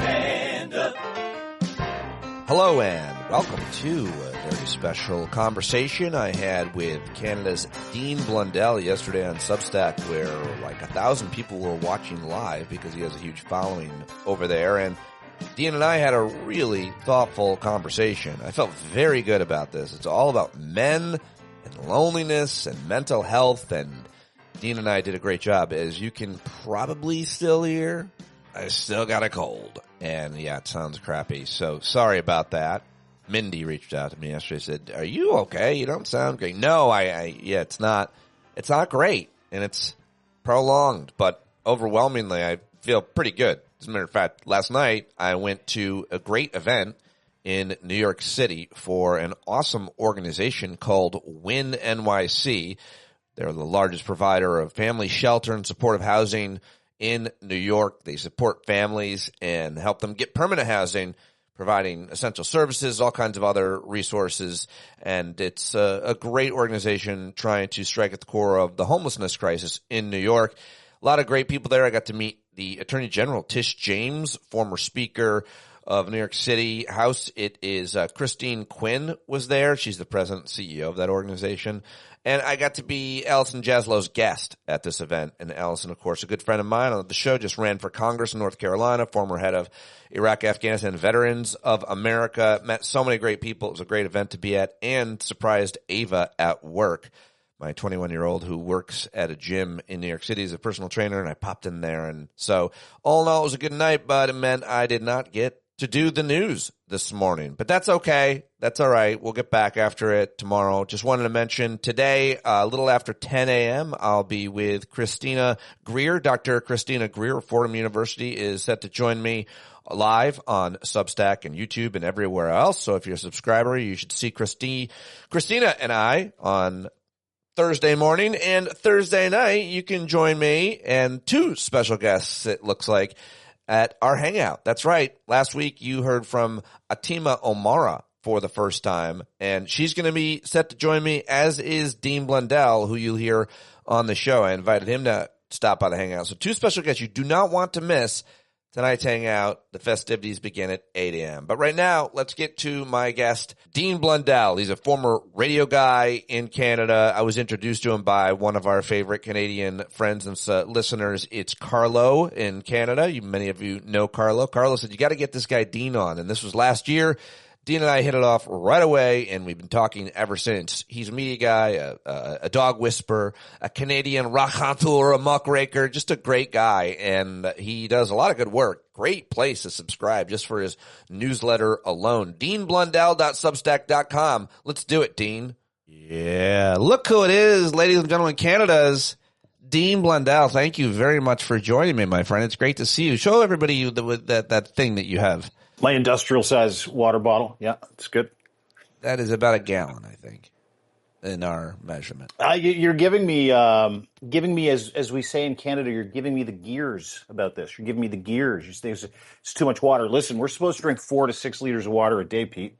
Stand up. Hello and welcome to a very special conversation I had with Canada's Dean Blundell yesterday on Substack, where like 1,000 people were watching live because he has a huge following over there. And Dean and I had a really thoughtful conversation. I felt very good about this. It's all about men and loneliness and mental health, and Dean and I did a great job. As you can probably still hear, I still got a cold. And yeah, it sounds crappy. So sorry about that. Mindy reached out to me yesterday and said, "Are you okay? You don't sound great." No, yeah, it's not great, and it's prolonged, but overwhelmingly I feel pretty good. As a matter of fact, last night I went to a great event in New York City for an awesome organization called Win NYC. They're the largest provider of family shelter and supportive housing in New York. They support families and help them get permanent housing, providing essential services, all kinds of other resources. And it's a great organization trying to strike at the core of the homelessness crisis in New York. A lot of great people there. I got to meet the Attorney General, Tish James, former Speaker of New York City House. It is Christine Quinn was there. She's the president and CEO of that organization. And I got to be Allison Jaslow's guest at this event. And Allison, of course, a good friend of mine on the show, just ran for Congress in North Carolina, former head of Iraq, Afghanistan Veterans of America. Met so many great people. It was a great event to be at, and surprised Ava at work, my 21-year-old who works at a gym in New York City as a personal trainer, and I popped in there. And so all in all, it was a good night, but it meant I did not get to do the news this morning. But that's okay. That's all right. We'll get back after it tomorrow. Just wanted to mention today, a little after 10 a.m., I'll be with Christina Greer. Dr. Christina Greer of Fordham University is set to join me live on Substack and YouTube and everywhere else. So if you're a subscriber, you should see Christina and I on Thursday morning, and Thursday night you can join me and two special guests, it looks like, at our Hangout. That's right. Last week you heard from Atima Omara for the first time, and she's going to be set to join me, as is Dean Blundell, who you'll hear on the show. I invited him to stop by the Hangout. So two special guests you do not want to miss tonight's Hangout. The festivities begin at 8 a.m. But right now, let's get to my guest, Dean Blundell. He's a former radio guy in Canada. I was introduced to him by one of our favorite Canadian friends and listeners. It's Carlo in Canada. Many of you know Carlo. Carlo said, "You got to get this guy Dean on." And this was last year. Dean and I hit it off right away, and we've been talking ever since. He's a media guy, a dog whisperer, a Canadian raconteur, a muckraker, just a great guy, and he does a lot of good work. Great place to subscribe just for his newsletter alone. DeanBlundell.substack.com. Let's do it, Dean. Yeah, look who it is, ladies and gentlemen, Canada's Dean Blundell. Thank you very much for joining me, my friend. It's great to see you. Show everybody that thing that you have. My industrial size water bottle. Yeah, it's good. That is about a gallon, I think, in our measurement. You're giving me, as we say in Canada, you're giving me the gears about this. You're giving me the gears. You say it's too much water. Listen, we're supposed to drink 4 to 6 liters of water a day, Pete.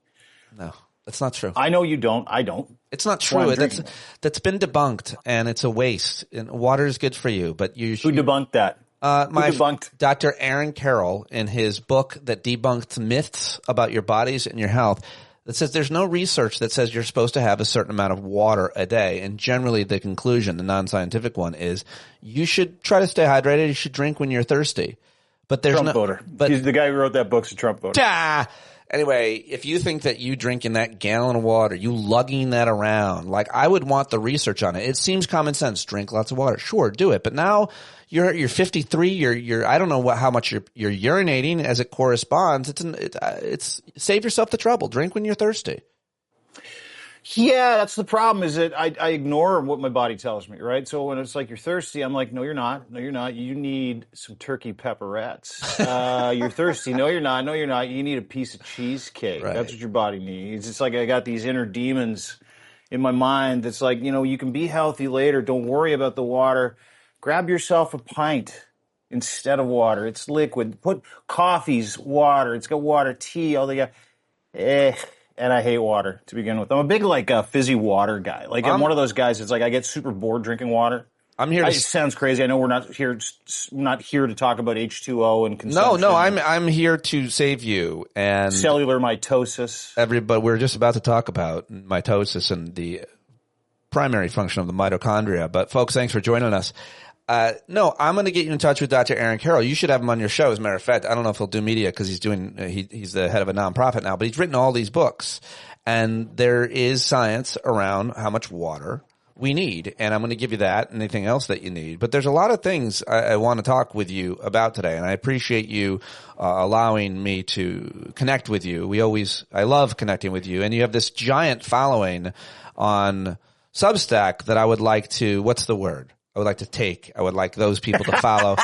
No, that's not true. I know you don't. I don't. It's not true. That's been debunked, and it's a waste. And water is good for you, but you should. Who debunked that? Dr. Aaron Carroll, in his book that debunked myths about your bodies and your health, that says there's no research that says you're supposed to have a certain amount of water a day. And generally the conclusion, the non-scientific one, is you should try to stay hydrated. You should drink when you're thirsty. But there's Trump voter. He's the guy who wrote that book's a Trump voter. Anyway, if you think that you drinking that gallon of water, you lugging that around, like I would want the research on it. It seems common sense. Drink lots of water. Sure, do it. But now you're 53. You're I don't know how much you're urinating as it corresponds. It's save yourself the trouble. Drink when you're thirsty. Yeah, that's the problem, is that I ignore what my body tells me, right? So when it's like, you're thirsty, I'm like, no, you're not. No, you're not. You need some turkey pepperettes. You're thirsty. No, you're not. No, you're not. You need a piece of cheesecake. Right. That's what your body needs. It's like I got these inner demons in my mind that's like, you can be healthy later. Don't worry about the water. Grab yourself a pint instead of water. It's liquid. Put coffee's water. It's got water, tea, all they got. And I hate water to begin with. I'm a big fizzy water guy. I'm one of those guys that's like, I get super bored drinking water. I'm here. It sounds crazy. I know we're not here to talk about H2O and consumption. No, I'm here to save you and cellular mitosis. Everybody, we're just about to talk about mitosis and the primary function of the mitochondria. But folks, thanks for joining us. No, I'm going to get you in touch with Dr. Aaron Carroll. You should have him on your show. As a matter of fact, I don't know if he'll do media because he's the head of a nonprofit now, but he's written all these books, and there is science around how much water we need, and I'm going to give you that and anything else that you need. But there's a lot of things I want to talk with you about today, and I appreciate you allowing me to connect with you. I love connecting with you, and you have this giant following on Substack that I would like to, what's the word? I would like to take. I would like those people to follow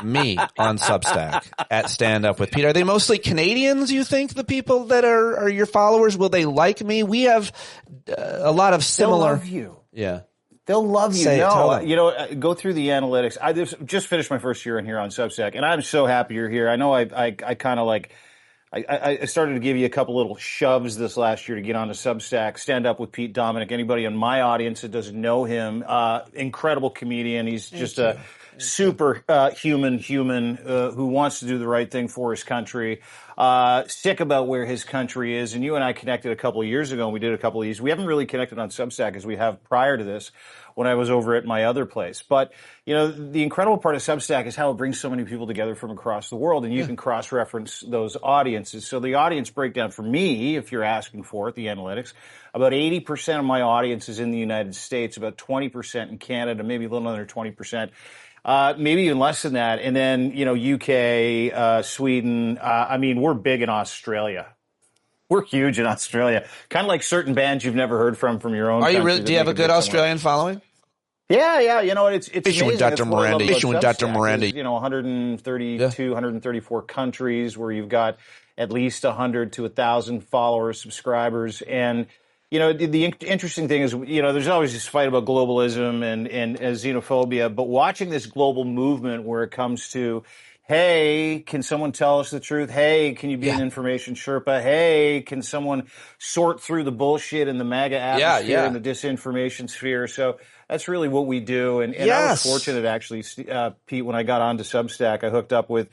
me on Substack at Stand Up with Pete. Are they mostly Canadians, you think, the people that are your followers? Will they like me? We have a lot of similar. They'll love you. Yeah. They'll love you. Go through the analytics. I just finished my first year in here on Substack, and I'm so happy you're here. I know I kind of like. I started to give you a couple little shoves this last year to get onto Substack. Stand Up with Pete Dominic. Anybody in my audience that doesn't know him, incredible comedian. He's just a super human who wants to do the right thing for his country. Sick about where his country is. And you and I connected a couple of years ago, and we did a couple of these. We haven't really connected on Substack as we have prior to this when I was over at my other place. But, the incredible part of Substack is how it brings so many people together from across the world, and you can cross-reference those audiences. So the audience breakdown for me, if you're asking for it, the analytics, about 80% of my audience is in the United States, about 20% in Canada, maybe a little under 20%. Maybe even less than that. And then, UK, Sweden. We're big in Australia. We're huge in Australia. Kind of like certain bands you've never heard from your own country. Are you really? Do you have a good Australian following? Yeah. You know what? It's Fishing with Dr. Miranda. 132, 134 countries where you've got at least 100 to 1,000 followers, subscribers. And, the interesting thing is, there's always this fight about globalism and xenophobia. But watching this global movement where it comes to, hey, can someone tell us the truth? Hey, can you be an information Sherpa? Hey, can someone sort through the bullshit in the MAGA atmosphere and the disinformation sphere? So that's really what we do. And I was fortunate, actually, Pete, when I got onto Substack, I hooked up with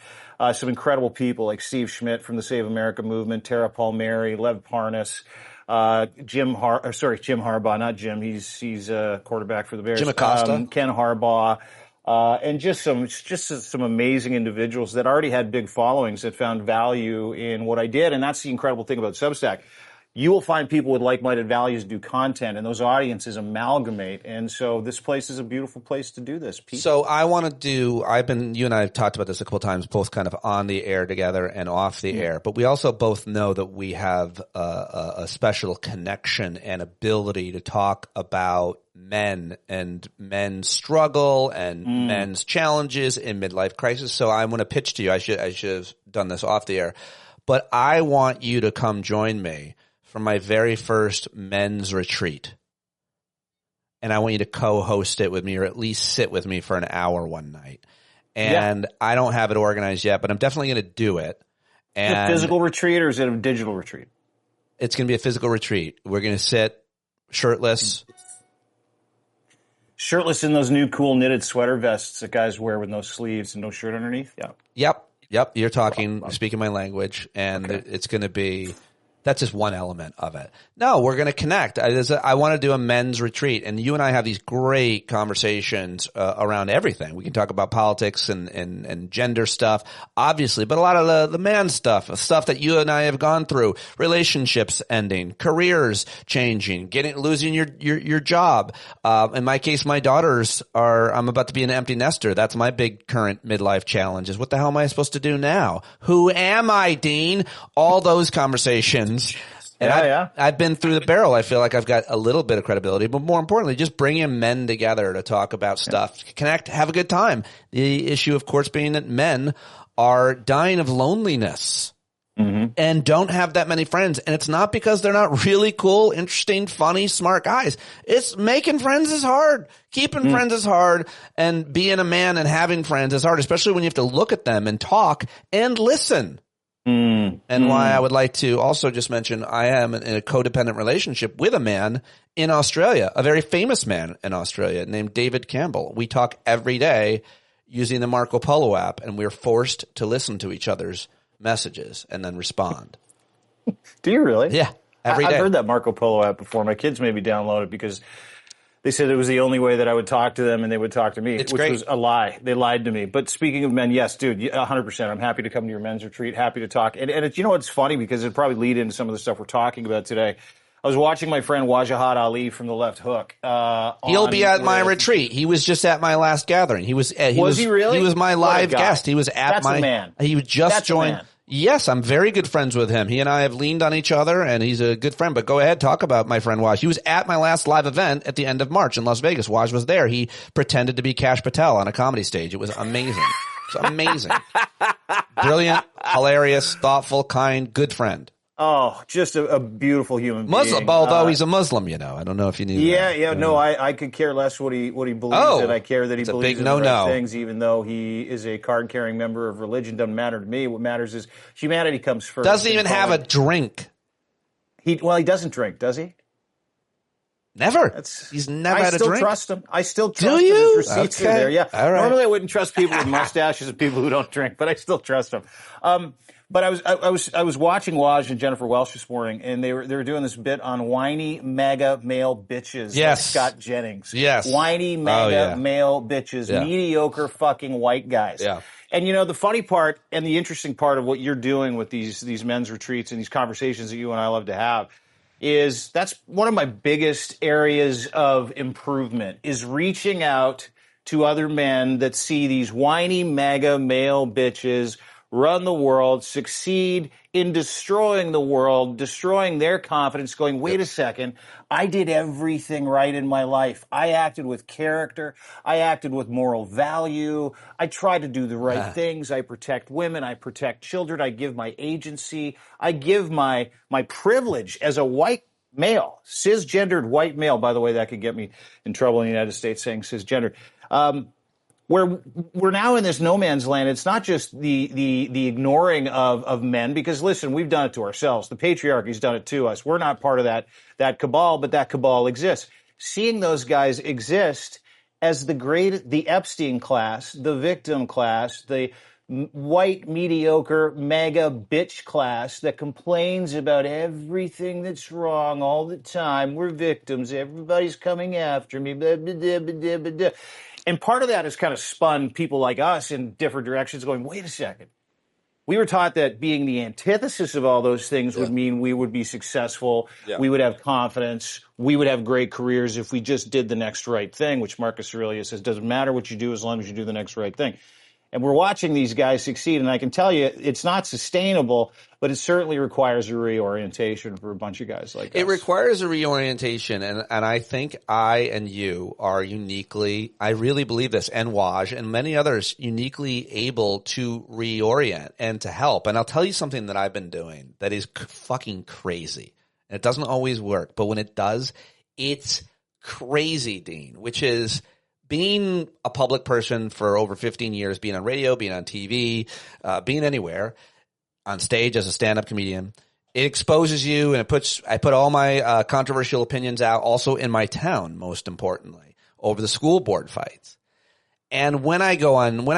some incredible people like Steve Schmidt from the Save America movement, Tara Palmieri, Lev Parnas, Jim Harbaugh, not Jim. He's a quarterback for the Bears. Jim Acosta. Ken Harbaugh. And just some amazing individuals that already had big followings that found value in what I did. And that's the incredible thing about Substack. You will find people with like-minded values do content, and those audiences amalgamate. And so this place is a beautiful place to do this, Pete. So I want to you and I have talked about this a couple of times, both kind of on the air together and off the air. But we also both know that we have a special connection and ability to talk about men and men's struggle and men's challenges in midlife crisis. So I want to pitch to you. I should have done this off the air, but I want you to come join me for my very first men's retreat. And I want you to co-host it with me, or at least sit with me for an hour one night. And I don't have it organized yet, but I'm definitely going to do it. And is it a physical retreat or is it a digital retreat? It's going to be a physical retreat. We're going to sit shirtless. Shirtless in those new cool knitted sweater vests that guys wear with no sleeves and no shirt underneath? Yeah. Yep. You're speaking my language, and it's going to be... That's just one element of it. No, we're going to connect. I want to do a men's retreat, and you and I have these great conversations around everything. We can talk about politics and gender stuff, obviously, but a lot of the man stuff that you and I have gone through, relationships ending, careers changing, losing your job. In my case, my daughters I'm about to be an empty nester. That's my big current midlife challenge is what the hell am I supposed to do now? Who am I, Dean? All those conversations. And I've been through the barrel. I feel like I've got a little bit of credibility, but more importantly, just bringing men together to talk about stuff, connect, have a good time. The issue, of course, being that men are dying of loneliness and don't have that many friends. And it's not because they're not really cool, interesting, funny, smart guys. It's making friends is hard. Keeping friends is hard. And being a man and having friends is hard, especially when you have to look at them and talk and listen. And why I would like to also just mention I am in a codependent relationship with a man in Australia, a very famous man in Australia named David Campbell. We talk every day using the Marco Polo app, and we're forced to listen to each other's messages and then respond. Do you really? Yeah, every day. I've heard that Marco Polo app before. My kids made me download it because they said it was the only way that I would talk to them and they would talk to me, which was a lie. They lied to me. But speaking of men, yes, dude, 100%. I'm happy to come to your men's retreat, happy to talk. And it's, you know, it's funny because it probably lead into some of the stuff we're talking about today. I was watching my friend Wajahat Ali from the Left Hook. He'll be at my retreat. He was just at my last gathering. He was he really? He was my live guest. He was at That's a man. He was just That's joined. Yes, I'm very good friends with him. He and I have leaned on each other, and he's a good friend. But go ahead, talk about my friend Waj. He was at my last live event at the end of March in Las Vegas. Waj was there. He pretended to be Kash Patel on a comedy stage. It was amazing. It was amazing. Brilliant, hilarious, thoughtful, kind, good friend. Oh, just a beautiful human being. Muslim, although he's a Muslim, you know. I don't know if you knew that. Yeah, no, I could care less what he believes, and I care that he believes in the right things, even though he is a card-carrying member of religion. Doesn't matter to me. What matters is humanity comes first. Doesn't even have a drink. He doesn't drink, does he? Never. He's never had a drink. I still trust him. I still trust him. Do you? His receipts are there. Yeah. All right. Normally I wouldn't trust people with mustaches and people who don't drink, but I still trust them. But I was watching Waj and Jennifer Welsh this morning, and they were doing this bit on whiny mega male bitches. Yes. Like Scott Jennings. Yes. Whiny mega male bitches. Yeah. Mediocre fucking white guys. Yeah. And you know, the funny part and the interesting part of what you're doing with these men's retreats and these conversations that you and I love to have is that's one of my biggest areas of improvement is reaching out to other men that see these whiny mega male bitches run the world, succeed in destroying the world, destroying their confidence, going, wait a second, I did everything right in my life. I acted with character. I acted with moral value. I try to do the right things. I protect women. I protect children. I give my agency. I give my privilege as a white male, cisgendered white male. By the way, that could get me in trouble in the United States saying cisgendered. Where we're now in this no man's land. It's not just the ignoring of men, because listen, we've done it to ourselves. The patriarchy's done it to us. We're not part of that cabal, but that cabal exists. Seeing those guys exist as the Epstein class, the victim class, the white mediocre mega bitch class that complains about everything that's wrong all the time. We're victims. Everybody's coming after me. Blah, blah, blah, blah, blah, blah. And part of that has kind of spun people like us in different directions going, wait a second. We were taught that being the antithesis of all those things would mean we would be successful, we would have confidence, we would have great careers if we just did the next right thing, which Marcus Aurelius says doesn't matter what you do as long as you do the next right thing. And we're watching these guys succeed, and I can tell you it's not sustainable, but it certainly requires a reorientation for a bunch of guys like us. It requires a reorientation, and I think I and you are uniquely, I really believe this, and Waj and many others, uniquely able to reorient and to help. And I'll tell you something that I've been doing that is fucking crazy. And it doesn't always work, but when it does, it's crazy, Dean, which is being a public person for over 15 years, being on radio, being on TV, being anywhere, on stage as a stand-up comedian, it exposes you, and I put all my controversial opinions out, also in my town, most importantly, over the school board fights. And when I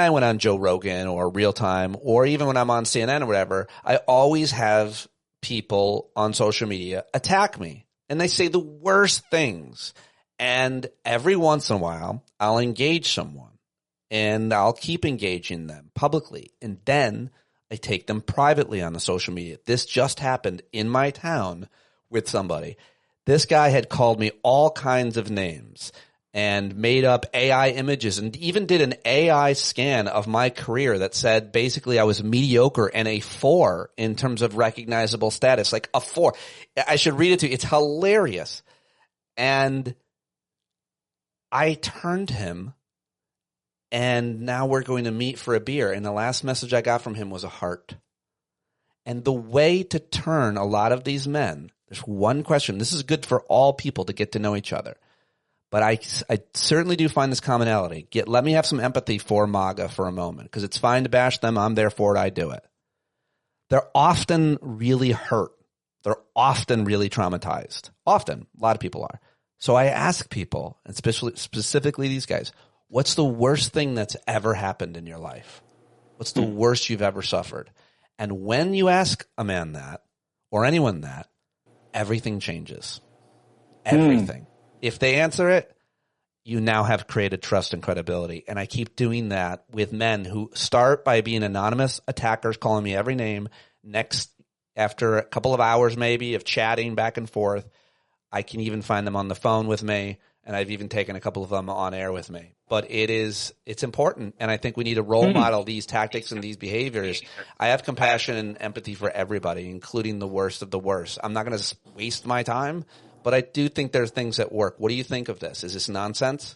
went on Joe Rogan or Real Time, or even when I'm on CNN or whatever, I always have people on social media attack me, and they say the worst things. And every once in a while, I'll engage someone, and I'll keep engaging them publicly. And then I take them privately on the social media. This just happened in my town with somebody. This guy had called me all kinds of names and made up AI images and even did an AI scan of my career that said basically I was mediocre and a 4 in terms of recognizable status, like a 4. I should read it to you. It's hilarious. And I turned to him, and now we're going to meet for a beer. And the last message I got from him was a heart. And the way to turn a lot of these men, there's one question. This is good for all people to get to know each other. But I certainly do find this commonality. Let me have some empathy for MAGA for a moment, because it's fine to bash them. I'm there for it. I do it. they're often really hurt. They're often really traumatized. Often. A lot of people are. So I ask people, and specifically these guys, what's the worst thing that's ever happened in your life? What's the worst you've ever suffered? And when you ask a man that, or anyone that, everything changes. Everything. If they answer it, you now have created trust and credibility. And I keep doing that with men who start by being anonymous attackers, calling me every name. Next, after a couple of hours maybe of chatting back and forth, I can even find them on the phone with me, and I've even taken a couple of them on air with me. But it's important, and I think we need to role model these tactics and these behaviors. I have compassion and empathy for everybody, including the worst of the worst. I'm not going to waste my time, but I do think there's things that work. What do you think of this? Is this nonsense?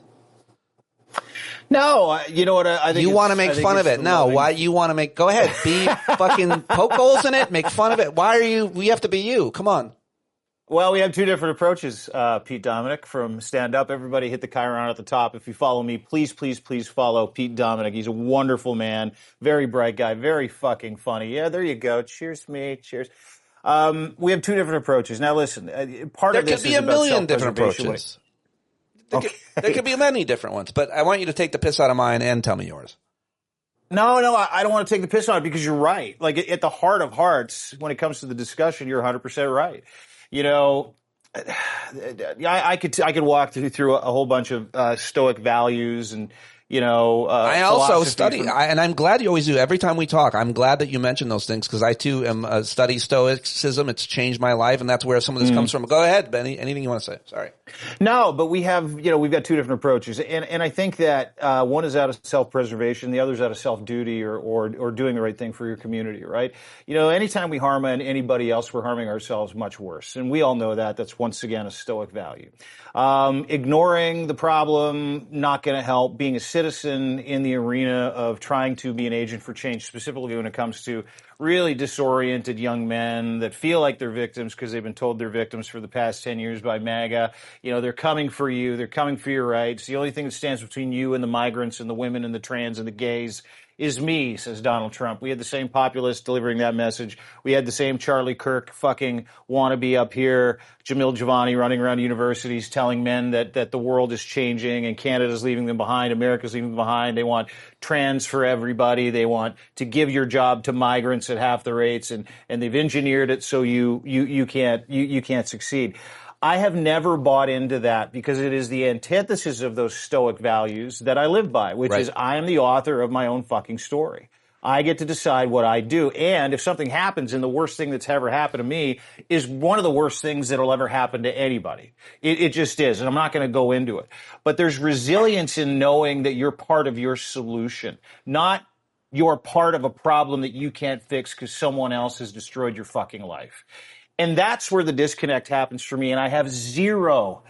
No, you know what? I think you want to make fun of it. No, why you want to make? Go ahead, be fucking poke holes in it, make fun of it. Why are you? We have to be you. Come on. Well, we have two different approaches, Pete Dominic, from Stand Up. Everybody hit the chyron at the top. If you follow me, please follow Pete Dominic. He's a wonderful man, very bright guy, very fucking funny. Yeah, there you go. Cheers, me. Cheers. We have two different approaches. Now, listen, part of this is about self-preservation. There could be a million different approaches. There could be many different ones, but I want you to take the piss out of mine and tell me yours. No, I don't want to take the piss on it because you're right. Like, at the heart of hearts, when it comes to the discussion, you're 100% right. You know, I could walk through a whole bunch of Stoic values and, you know, I also study, and I'm glad you always do. Every time we talk, I'm glad that you mention those things because I too am study Stoicism. It's changed my life, and that's where some of this comes from. Go ahead, Benny. Anything you want to say? Sorry. No, but we've got two different approaches, and I think that one is out of self-preservation, the other is out of self-duty or doing the right thing for your community, right? You know, anytime we harm anybody else, we're harming ourselves much worse, and we all know that. That's once again a Stoic value. Ignoring the problem, not going to help. Being a citizen in the arena of trying to be an agent for change, specifically when it comes to really disoriented young men that feel like they're victims because they've been told they're victims for the past 10 years by MAGA. You know, they're coming for you. They're coming for your rights. The only thing that stands between you and the migrants and the women and the trans and the gays is me, says Donald Trump. We had the same populist delivering that message. We had the same Charlie Kirk fucking wannabe up here, Jamil Javani running around universities telling men that the world is changing and Canada's leaving them behind, America's leaving them behind. They want trans for everybody. They want to give your job to migrants at half the rates, and they've engineered it so you can't succeed. I have never bought into that because it is the antithesis of those Stoic values that I live by, which is I am the author of my own fucking story. I get to decide what I do. And if something happens, and the worst thing that's ever happened to me is one of the worst things that'll ever happen to anybody. It just is. And I'm not going to go into it. But there's resilience in knowing that you're part of your solution, not you're part of a problem that you can't fix because someone else has destroyed your fucking life. And that's where the disconnect happens for me. And I have zero,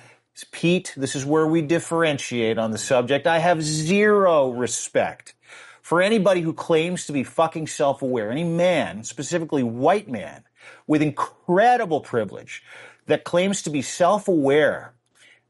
Pete, this is where we differentiate on the subject. I have zero respect for anybody who claims to be fucking self-aware. Any man, specifically white man, with incredible privilege, that claims to be self-aware,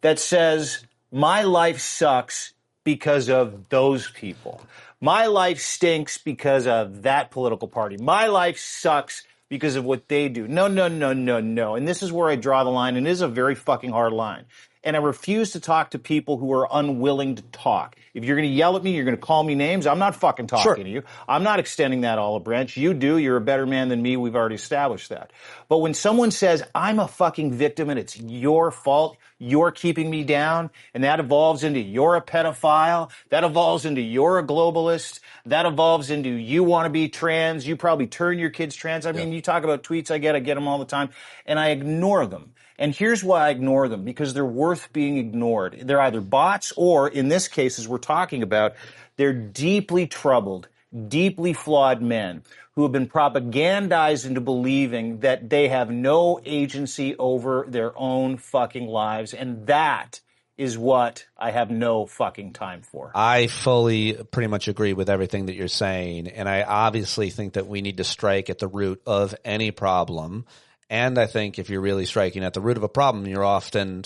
that says, my life sucks because of those people. My life stinks because of that political party. My life sucks because of what they do. No. And this is where I draw the line, and it is a very fucking hard line. And I refuse to talk to people who are unwilling to talk. If you're going to yell at me, you're going to call me names, I'm not fucking talking to you. I'm not extending that olive branch. You do. You're a better man than me. We've already established that. But when someone says, I'm a fucking victim and it's your fault, you're keeping me down, and that evolves into you're a pedophile, that evolves into you're a globalist, that evolves into you want to be trans, you probably turn your kids trans. I mean, you talk about tweets I get them all the time, and I ignore them. And here's why I ignore them, because they're worth being ignored. They're either bots or, in this case, as we're talking about, they're deeply troubled, deeply flawed men who have been propagandized into believing that they have no agency over their own fucking lives. And that is what I have no fucking time for. I fully pretty much agree with everything that you're saying. And I obviously think that we need to strike at the root of any problem. And I think if you're really striking at the root of a problem, you're often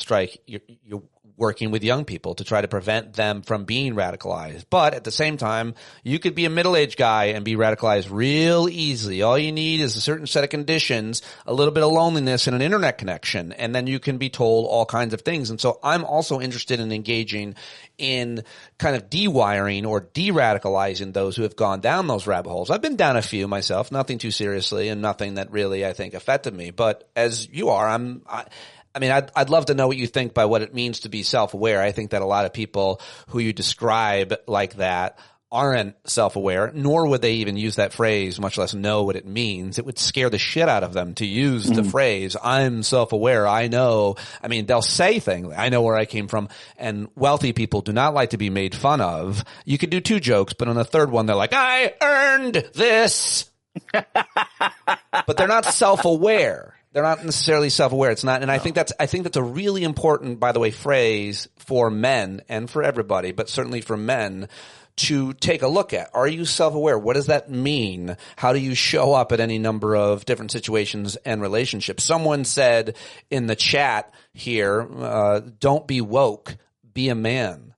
working with young people to try to prevent them from being radicalized. But at the same time, you could be a middle-aged guy and be radicalized real easily. All you need is a certain set of conditions, a little bit of loneliness, and an internet connection, and then you can be told all kinds of things. And so I'm also interested in engaging in kind of de-wiring or de-radicalizing those who have gone down those rabbit holes. I've been down a few myself, nothing too seriously and nothing that really, I think, affected me. But as you are, I'd love to know what you think by what it means to be self-aware. I think that a lot of people who you describe like that aren't self-aware, nor would they even use that phrase, much less know what it means. It would scare the shit out of them to use the phrase, I'm self-aware, I know. I mean, they'll say things, I know where I came from, and wealthy people do not like to be made fun of. You could do two jokes, but on the third one, they're like, I earned this. But they're not self-aware. They're not necessarily self-aware. It's not, and I think that's a really important, by the way, phrase for men and for everybody, but certainly for men to take a look at. Are you self-aware? What does that mean? How do you show up at any number of different situations and relationships? Someone said in the chat here, don't be woke, be a man.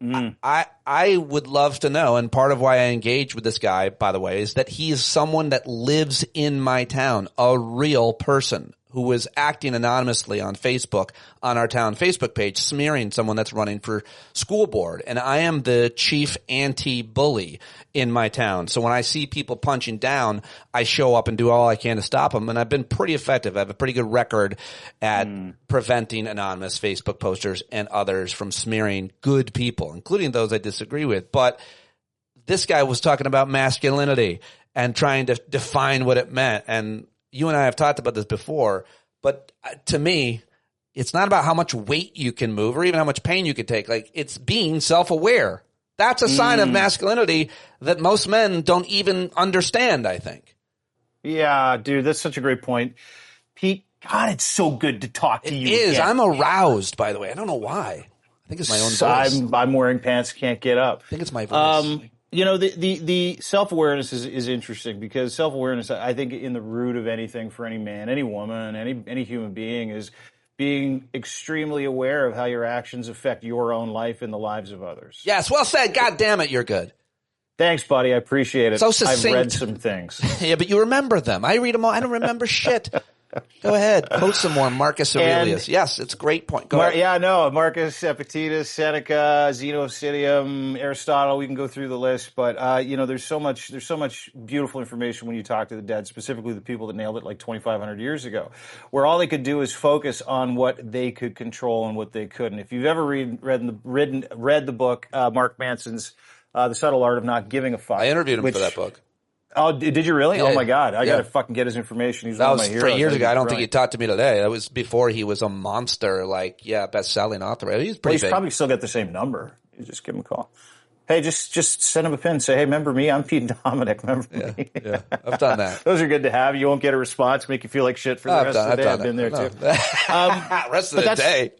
I would love to know, and part of why I engage with this guy, by the way, is that he is someone that lives in my town, a real person who was acting anonymously on Facebook, on our town Facebook page, smearing someone that's running for school board. And I am the chief anti-bully in my town. So when I see people punching down, I show up and do all I can to stop them. And I've been pretty effective. I have a pretty good record at preventing anonymous Facebook posters and others from smearing good people, including those I disagree with. But this guy was talking about masculinity and trying to define what it meant. And you and I have talked about this before, but to me, it's not about how much weight you can move or even how much pain you can take. Like, it's being self-aware. That's a sign of masculinity that most men don't even understand, I think. Yeah, dude, that's such a great point. Pete, God, it's so good to talk to you. It is. Again. I'm aroused, by the way. I don't know why. I think it's my own voice. I'm wearing pants, can't get up. I think it's my voice. You know, the self-awareness is interesting because self-awareness, I think, in the root of anything for any man, any woman, any human being is being extremely aware of how your actions affect your own life and the lives of others. Yes, well said. God damn it, you're good. Thanks, buddy. I appreciate it. So succinct. I've read some things. Yeah, but you remember them. I read them all. I don't remember shit. Go ahead. Post some more. Marcus Aurelius. Yes, it's a great point. Go ahead. Yeah, no. Marcus, Epictetus, Seneca, Zeno of Citium, Aristotle. We can go through the list, but you know, there's so much beautiful information when you talk to the dead, specifically the people that nailed it like 2,500 years ago, where all they could do is focus on what they could control and what they couldn't. If you've ever read the book Mark Manson's The Subtle Art of Not Giving a Fuck, I interviewed him for that book. Oh, did you really? Yeah. Oh my God! I got to fucking get his information. He's that one was of my heroes. 3 years ago. I don't think he talked to me today. That was before he was a monster, best-selling author. He's pretty big. Probably still got the same number. You just give him a call. Hey, just send him a pin. Say, hey, remember me? I'm Pete Dominic. Remember me? Yeah, I've done that. Those are good to have. You won't get a response, make you feel like shit for the rest of the day. I've been there too. Rest of the day.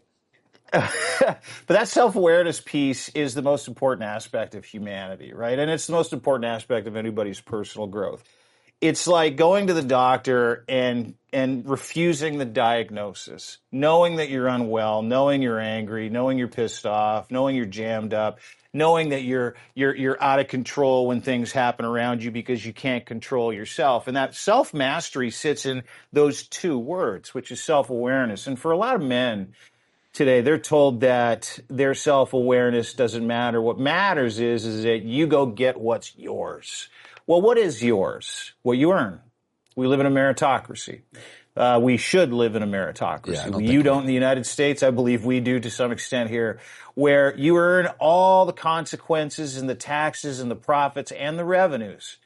But that self-awareness piece is the most important aspect of humanity, right? And it's the most important aspect of anybody's personal growth. It's like going to the doctor and refusing the diagnosis, knowing that you're unwell, knowing you're angry, knowing you're pissed off, knowing you're jammed up, knowing that you're out of control when things happen around you because you can't control yourself. And that self-mastery sits in those two words, which is self-awareness. And for a lot of men today, they're told that their self-awareness doesn't matter. What matters is that you go get what's yours. Well, what is yours? What you earn. We live in a meritocracy. We should live in a meritocracy. You don't in the United States. I believe we do to some extent here, where you earn all the consequences and the taxes and the profits and the revenues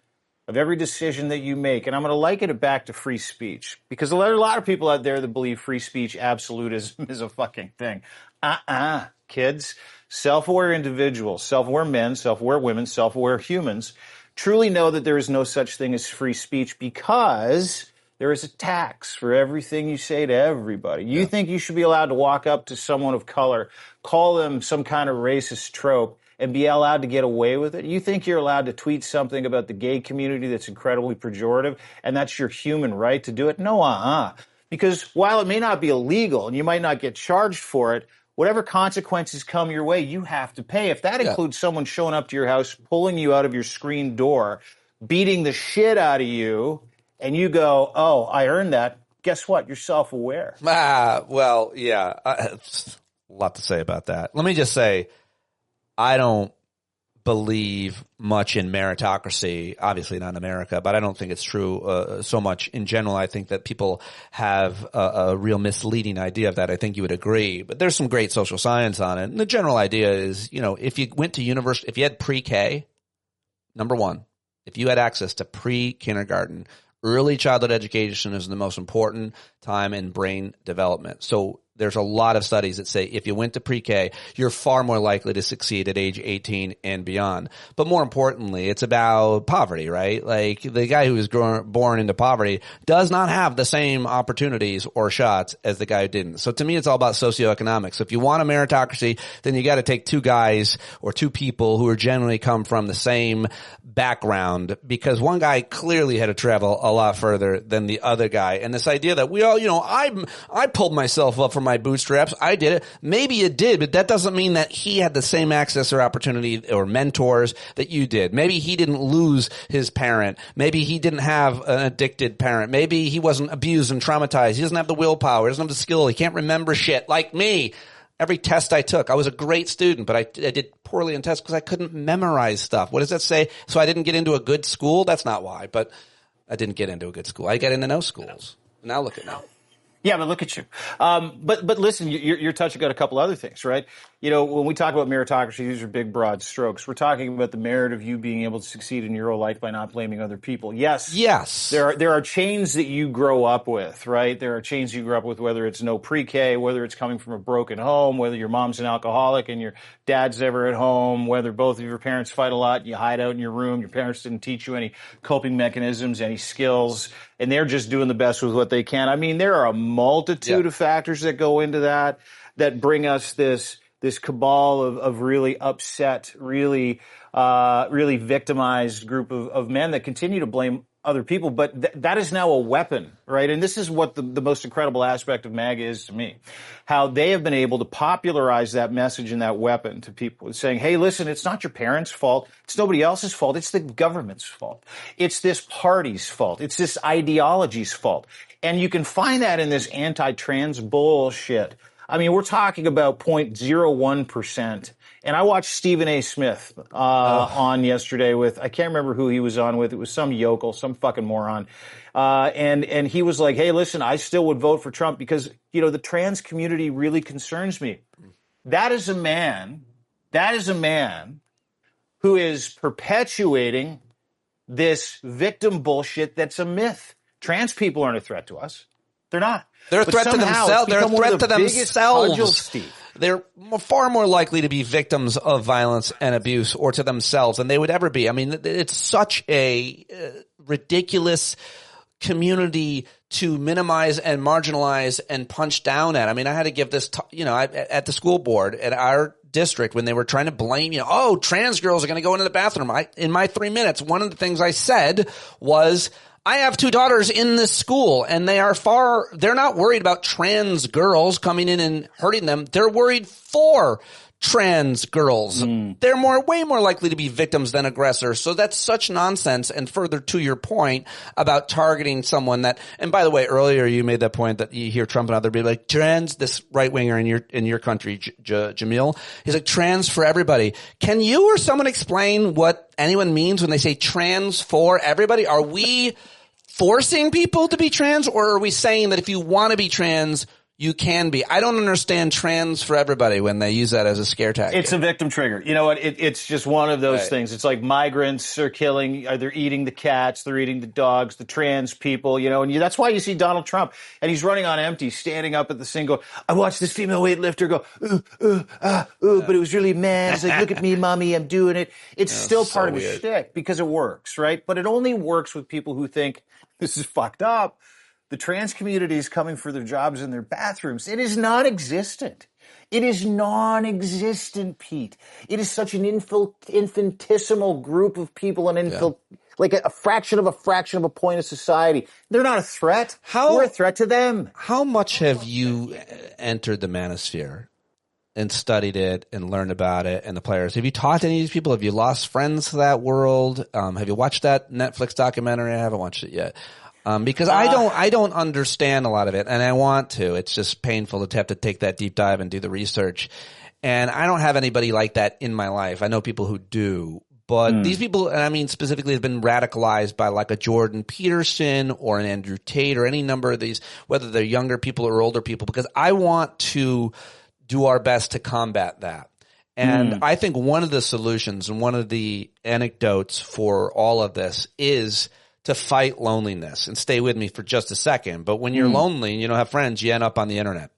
of every decision that you make. And I'm going to liken it back to free speech, because there are a lot of people out there that believe free speech absolutism is a fucking thing. Kids. Self-aware individuals, self-aware men, self-aware women, self-aware humans truly know that there is no such thing as free speech, because there is a tax for everything you say to everybody. You think you should be allowed to walk up to someone of color, call them some kind of racist trope, and be allowed to get away with it? You think you're allowed to tweet something about the gay community that's incredibly pejorative, and that's your human right to do it? No, Because while it may not be illegal and you might not get charged for it, whatever consequences come your way, you have to pay. If that includes someone showing up to your house, pulling you out of your screen door, beating the shit out of you, and you go, oh, I earned that, guess what? You're self-aware. Well, yeah. A lot to say about that. Let me just say, I don't believe much in meritocracy, obviously not in America, but I don't think it's true so much in general. I think that people have a real misleading idea of that. I think you would agree, but there's some great social science on it. And the general idea is, if you went to university, if you had pre-K, number one, if you had access to pre-kindergarten, early childhood education is the most important time in brain development. So there's a lot of studies that say if you went to pre-K, you're far more likely to succeed at age 18 and beyond. But more importantly, it's about poverty, right? Like the guy who was born into poverty does not have the same opportunities or shots as the guy who didn't. So to me, it's all about socioeconomics. So if you want a meritocracy, then you got to take two guys or two people who are generally come from the same background, because one guy clearly had to travel a lot further than the other guy. And this idea that we all, I pulled myself up from my bootstraps. I did it. Maybe you did, but that doesn't mean that he had the same access or opportunity or mentors that you did. Maybe he didn't lose his parent. Maybe he didn't have an addicted parent. Maybe he wasn't abused and traumatized. He doesn't have the willpower. He doesn't have the skill. He can't remember shit like me. Every test I took, I was a great student, but I did poorly in tests because I couldn't memorize stuff. What does that say? So I didn't get into a good school? That's not why, but I didn't get into a good school. I got into no schools. Now look at me. Yeah, but look at you. But listen, you're touching on a couple other things, right? When we talk about meritocracy, these are big, broad strokes. We're talking about the merit of you being able to succeed in your own life by not blaming other people. Yes. There are chains that you grow up with, right? There are chains you grow up with, whether it's no pre-K, whether it's coming from a broken home, whether your mom's an alcoholic and your dad's never at home, whether both of your parents fight a lot, you hide out in your room, your parents didn't teach you any coping mechanisms, any skills, and they're just doing the best with what they can. I mean, there are a multitude of factors that go into that bring us this cabal of really upset, really victimized group of men that continue to blame other people. But that is now a weapon, right? And this is what the most incredible aspect of MAGA is to me, how they have been able to popularize that message and that weapon to people, saying, hey, listen, it's not your parents' fault. It's nobody else's fault. It's the government's fault. It's this party's fault. It's this ideology's fault. And you can find that in this anti-trans bullshit. I mean, we're talking about 0.01%. And I watched Stephen A. Smith on yesterday with, I can't remember who he was on with. It was some yokel, some fucking moron. And he was like, hey, listen, I still would vote for Trump because, the trans community really concerns me. That is a man who is perpetuating this victim bullshit that's a myth. Trans people aren't a threat to us. They're not. They're a threat to themselves. They're a threat to themselves. They're far more likely to be victims of violence and abuse or to themselves than they would ever be. I mean, it's such a ridiculous community to minimize and marginalize and punch down at. I mean, I had to give this, at the school board at our district when they were trying to blame, trans girls are going to go into the bathroom. In my 3 minutes, one of the things I said was, I have two daughters in this school and they're not worried about trans girls coming in and hurting them. They're worried for trans girls. They're way more likely to be victims than aggressors. So that's such nonsense. And further to your point about targeting someone that, and by the way, earlier you made that point that you hear Trump and other be like, trans, this right winger in your country, Jamil, he's like, trans for everybody. Can you or someone explain what anyone means when they say trans for everybody? Are we forcing people to be trans, or are we saying that if you want to be trans, you can be? I don't understand trans for everybody when they use that as a scare tactic. It's a victim trigger. You know what? It's just one of those things. It's like migrants are killing, they're eating the cats, they're eating the dogs, the trans people, and that's why you see Donald Trump, and he's running on empty, standing up at the scene going, I watched this female weightlifter go, but it was really mad. It's like, look at me, mommy, I'm doing it. It's still part of his shtick because it works, right? But it only works with people who think this is fucked up. The trans community is coming for their jobs in their bathrooms. It is non-existent. It is non-existent, Pete. It is such an infinitesimal group of people, like a fraction of a point of society. They're not a threat. We're a threat to them. How much have you entered the manosphere? and studied it and learned about it and the players. Have you talked to any of these people? Have you lost friends to that world? Have you watched that Netflix documentary? I haven't watched it yet. Because I don't understand a lot of it, and I want to. It's just painful to have to take that deep dive and do the research. And I don't have anybody like that in my life. I know people who do. But these people, and I mean specifically, have been radicalized by like a Jordan Peterson or an Andrew Tate or any number of these, whether they're younger people or older people, because I want to do our best to combat that. And I think one of the solutions and one of the anecdotes for all of this is to fight loneliness. And stay with me for just a second. But when you're lonely and you don't have friends, you end up on the internet.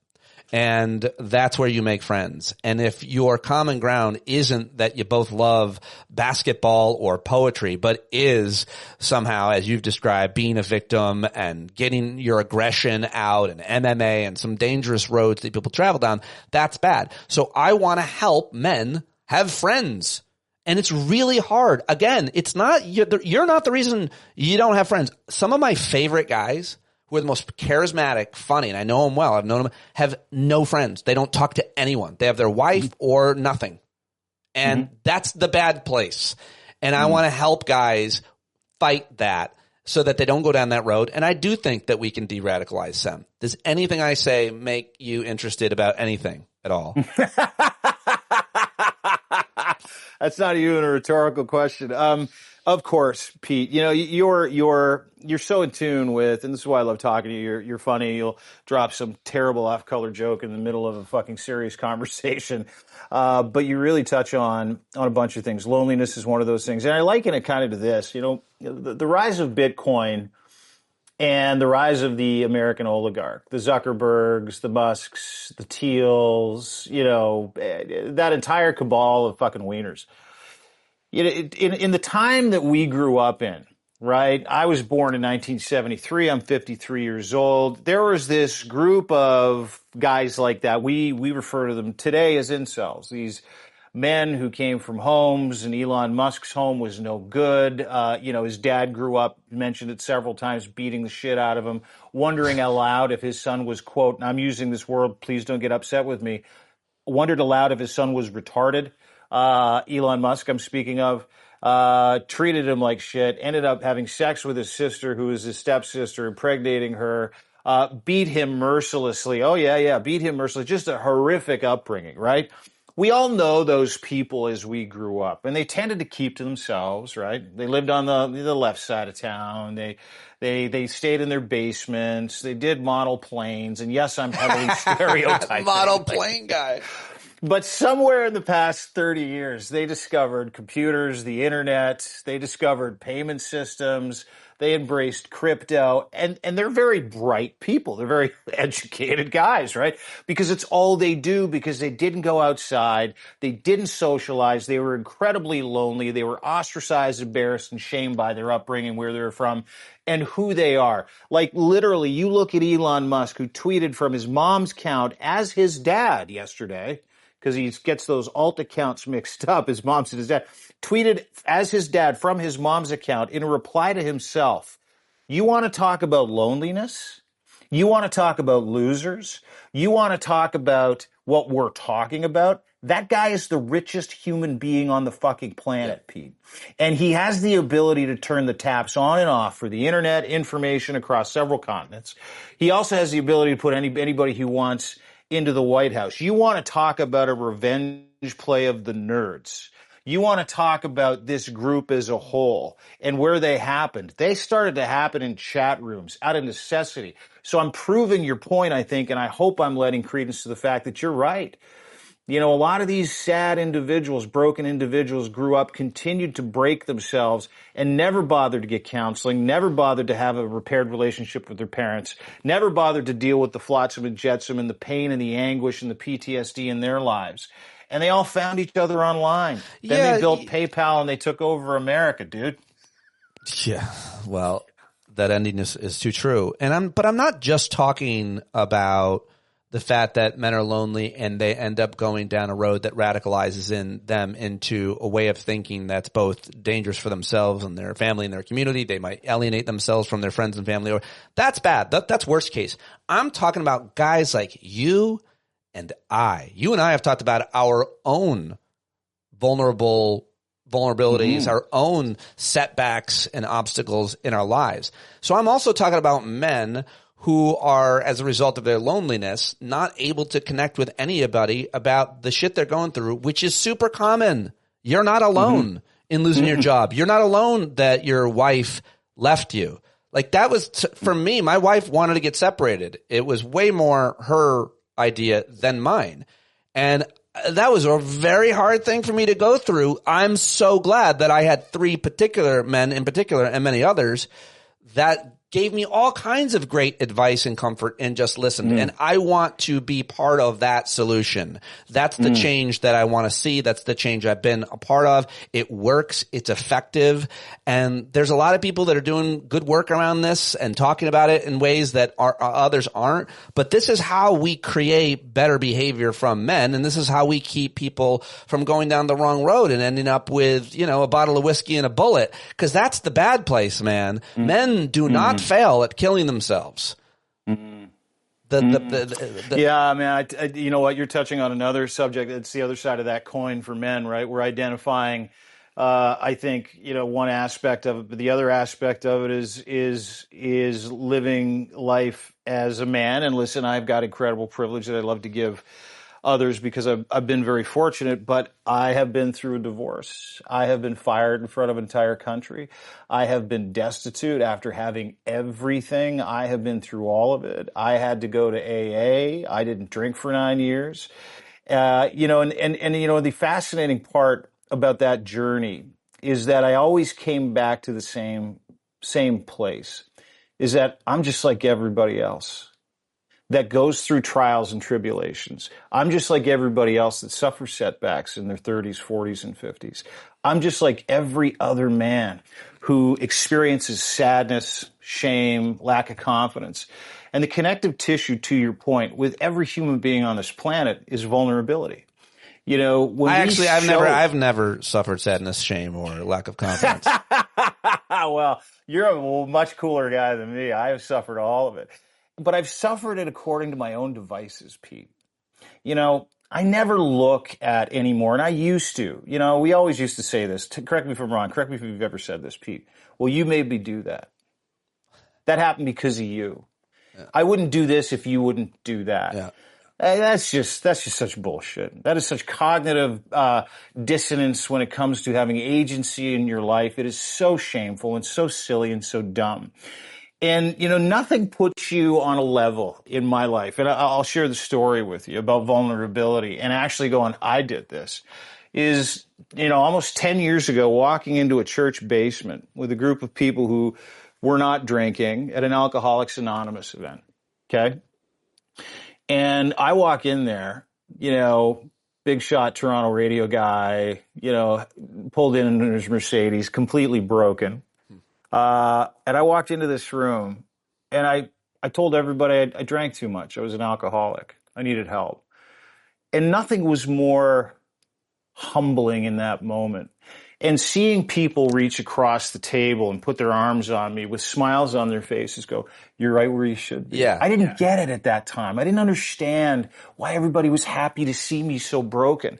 And that's where you make friends. And if your common ground isn't that you both love basketball or poetry, but is somehow, as you've described, being a victim and getting your aggression out and MMA and some dangerous roads that people travel down, that's bad. So I want to help men have friends. And it's really hard. Again, it's not, you're not the reason you don't have friends. Some of my favorite guys who are the most charismatic, funny, and I know them well, I've known them, have no friends. They don't talk to anyone. They have their wife or nothing. And that's the bad place. And I want to help guys fight that so that they don't go down that road. And I do think that we can de-radicalize them. Does anything I say make you interested about anything at all? That's not even a rhetorical question. Of course, Pete. You know, you're so in tune with, and this is why I love talking to you. You're funny. You'll drop some terrible off-color joke in the middle of a fucking serious conversation, but you really touch on a bunch of things. Loneliness is one of those things, and I liken it kind of to this. You know, the rise of Bitcoin and the rise of the American oligarch, the Zuckerbergs, the Musks, the Thiels. You know, that entire cabal of fucking wieners. You know, in the time that we grew up in, right? I was born in 1973. I'm 53 years old. There was this group of guys like that. We refer to them today as incels. These men who came from homes, and Elon Musk's home was no good. You know, his dad grew up, mentioned it several times, beating the shit out of him, wondering aloud if his son was, quote, and I'm using this word, please don't get upset with me, wondered aloud if his son was retarded. Elon Musk, I'm speaking of, treated him like shit, ended up having sex with his sister, who is his stepsister, impregnating her, beat him mercilessly. Oh, yeah, beat him mercilessly. Just a horrific upbringing, right? We all know those people as we grew up, and they tended to keep to themselves, right? They lived on the left side of town. They stayed in their basements. They did model planes, and yes, I'm heavily stereotyping. Model plane guy. But somewhere in the past 30 years, they discovered computers, the internet, they discovered payment systems, they embraced crypto, and they're very bright people. They're very educated guys, right? Because it's all they do, because they didn't go outside, they didn't socialize, they were incredibly lonely, they were ostracized, embarrassed, and shamed by their upbringing, where they're from, and who they are. Like, literally, you look at Elon Musk, who tweeted from his mom's account as his dad yesterday, because he gets those alt accounts mixed up, his mom's and his dad, tweeted as his dad from his mom's account in a reply to himself. You want to talk about loneliness? You want to talk about losers? You want to talk about what we're talking about? That guy is the richest human being on the fucking planet, Pete. And he has the ability to turn the taps on and off for the internet, information across several continents. He also has the ability to put anybody he wants into the White House. You want to talk about a revenge play of the nerds. You want to talk about this group as a whole and where they happened. They started to happen in chat rooms out of necessity. So I'm proving your point, I think, and I hope I'm letting credence to the fact that you're right. You know, a lot of these sad individuals, broken individuals, grew up, continued to break themselves, and never bothered to get counseling, never bothered to have a repaired relationship with their parents, never bothered to deal with the flotsam and jetsam and the pain and the anguish and the PTSD in their lives. And they all found each other online. Then they built PayPal and they took over America, dude. Yeah, well, that ending is too true. But I'm not just talking about the fact that men are lonely and they end up going down a road that radicalizes them into a way of thinking that's both dangerous for themselves and their family and their community. They might alienate themselves from their friends and family. Or that's bad. That's worst case. I'm talking about guys like you You and I have talked about our own vulnerabilities, our own setbacks and obstacles in our lives. So I'm also talking about men who are, as a result of their loneliness, not able to connect with anybody about the shit they're going through, which is super common. You're not alone in losing your job. You're not alone that your wife left you. Like that was, for me, my wife wanted to get separated. It was way more her idea than mine. And that was a very hard thing for me to go through. I'm so glad that I had three particular men in particular and many others that gave me all kinds of great advice and comfort and just listened. And I want to be part of that solution. That's the change that I want to see. That's the change I've been a part of. It works. It's effective. And there's a lot of people that are doing good work around this and talking about it in ways that others aren't. But this is how we create better behavior from men. And this is how we keep people from going down the wrong road and ending up with, a bottle of whiskey and a bullet. Because that's the bad place, man. Men do not fail at killing themselves. Yeah, I mean, you know what? You're touching on another subject. It's the other side of that coin for men, right? We're identifying, I think, one aspect of it, but the other aspect of it is living life as a man. And listen, I've got incredible privilege that I love to give others because I've been very fortunate, but I have been through a divorce. I have been fired in front of an entire country. I have been destitute after having everything. I have been through all of it. I had to go to AA. I didn't drink for 9 years. The fascinating part about that journey is that I always came back to the same place, is that I'm just like everybody else that goes through trials and tribulations. I'm just like everybody else that suffers setbacks in their 30s, 40s, and 50s. I'm just like every other man who experiences sadness, shame, lack of confidence. And the connective tissue, to your point, with every human being on this planet is vulnerability. I've never suffered sadness, shame, or lack of confidence. Well, you're a much cooler guy than me. I have suffered all of it. But I've suffered it according to my own devices, Pete. I never look at anymore, and I used to. We always used to say this. Correct me if I'm wrong. Correct me if you've ever said this, Pete. Well, you made me do that. That happened because of you. Yeah. I wouldn't do this if you wouldn't do that. Yeah. That's just such bullshit. That is such cognitive dissonance when it comes to having agency in your life. It is so shameful and so silly and so dumb. And, nothing puts you on a level in my life. And I'll share the story with you about vulnerability and actually going, I did this, is, almost 10 years ago, walking into a church basement with a group of people who were not drinking at an Alcoholics Anonymous event. Okay. And I walk in there, big shot Toronto radio guy, pulled in his Mercedes, completely broken. And I walked into this room and I told everybody I drank too much. I was an alcoholic. I needed help. And nothing was more humbling in that moment. And seeing people reach across the table and put their arms on me with smiles on their faces go, you're right where you should be. Yeah. I didn't get it at that time. I didn't understand why everybody was happy to see me so broken.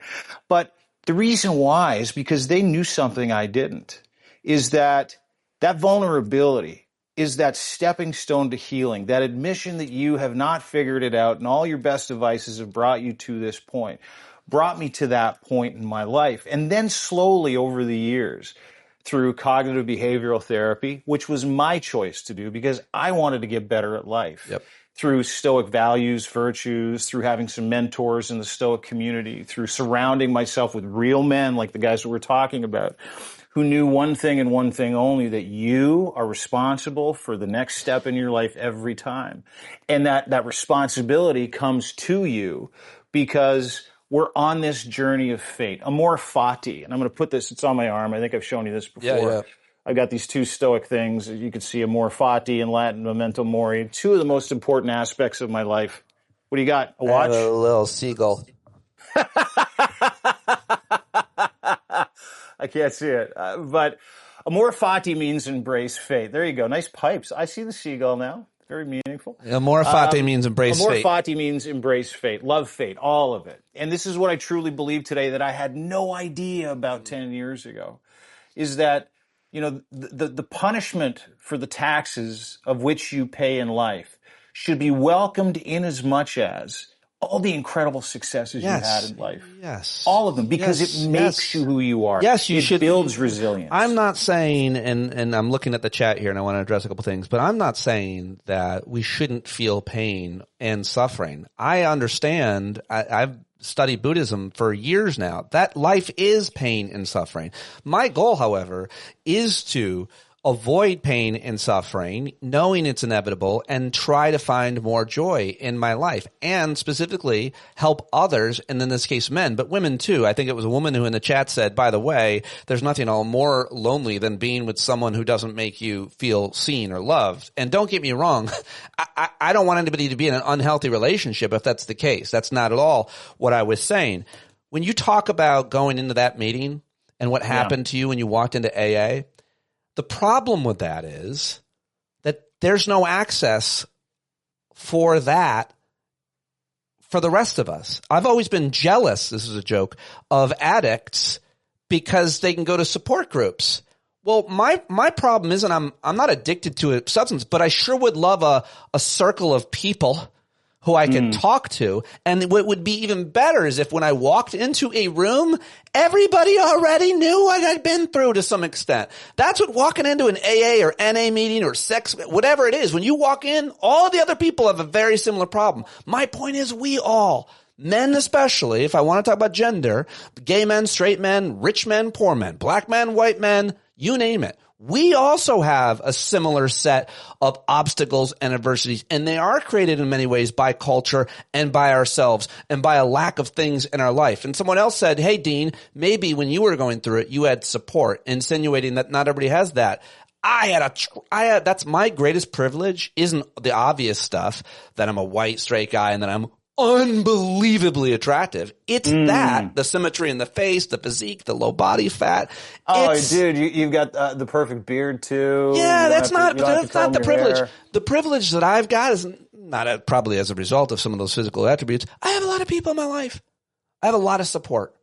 But the reason why is because they knew something I didn't, is that vulnerability is that stepping stone to healing, that admission that you have not figured it out and all your best devices have brought you to this point, brought me to that point in my life. And then slowly over the years, through cognitive behavioral therapy, which was my choice to do because I wanted to get better at life. Yep. Through Stoic values, virtues, through having some mentors in the Stoic community, through surrounding myself with real men like the guys that we're talking about, who knew one thing and one thing only, that you are responsible for the next step in your life every time. And that responsibility comes to you because we're on this journey of fate. Amor fati. And I'm going to put this, it's on my arm. I think I've shown you this before. Yeah. I've got these two Stoic things. You can see amor fati in Latin, memento mori. Two of the most important aspects of my life. What do you got? A watch? I have a little seagull. I can't see it. But amor fati means embrace fate. There you go. Nice pipes. I see the seagull now. Very meaningful. Amor fati means embrace Amor fate. fati means embrace fate, love fate, all of it. And this is what I truly believe today that I had no idea about 10 years ago, is that, you know, the punishment for the taxes of which you pay in life should be welcomed in as much as all the incredible successes you had in life. Yes. All of them, because it makes you who you are. Yes, it builds resilience. I'm not saying, and I'm looking at the chat here and I want to address a couple things, but I'm not saying that we shouldn't feel pain and suffering. I understand. I've studied Buddhism for years now. That life is pain and suffering. My goal, however, is to avoid pain and suffering, knowing it's inevitable, and try to find more joy in my life, and specifically help others, and in this case men, but women too. I think it was a woman who in the chat said, by the way, there's nothing more lonely than being with someone who doesn't make you feel seen or loved. And don't get me wrong, I don't want anybody to be in an unhealthy relationship if that's the case. That's not at all what I was saying. When you talk about going into that meeting and what happened to you when you walked into AA, the problem with that is that there's no access for that for the rest of us. I've always been jealous, this is a joke, of addicts because they can go to support groups. Well, my problem isn't I'm not addicted to a substance, but I sure would love a circle of people who I could talk to. And what would be even better is if when I walked into a room, everybody already knew what I'd been through to some extent. That's what walking into an AA or NA meeting or sex, whatever it is, when you walk in, all the other people have a very similar problem. My point is we all, men especially, if I want to talk about gender, gay men, straight men, rich men, poor men, black men, white men, you name it. We also have a similar set of obstacles and adversities, and they are created in many ways by culture and by ourselves and by a lack of things in our life. And someone else said, hey, Dean, maybe when you were going through it, you had support, insinuating that not everybody has that. That's my greatest privilege, isn't the obvious stuff that I'm a white straight guy and that I'm unbelievably attractive. It's that, the symmetry in the face, the physique, the low body fat. Dude, you've got the perfect beard too. Yeah, that's not the privilege. Hair. The privilege that I've got is not probably as a result of some of those physical attributes. I have a lot of people in my life. I have a lot of support.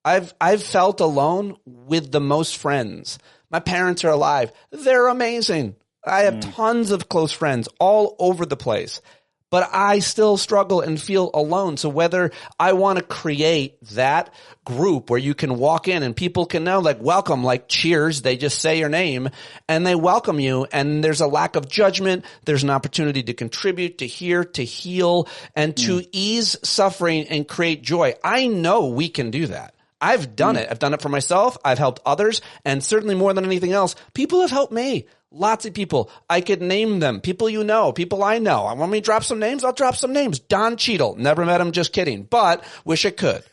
I've felt alone with the most friends. My parents are alive. They're amazing. I have tons of close friends all over the place. But I still struggle and feel alone. So whether I want to create that group where you can walk in and people can know, like, welcome, like cheers, they just say your name and they welcome you, and there's a lack of judgment. There's an opportunity to contribute, to hear, to heal, and to ease suffering and create joy. I know we can do that. I've done it. I've done it for myself. I've helped others. And certainly more than anything else, people have helped me. Lots of people. I could name them. People you know. People I know. I want me to drop some names? I'll drop some names. Don Cheadle. Never met him. Just kidding. But wish I could.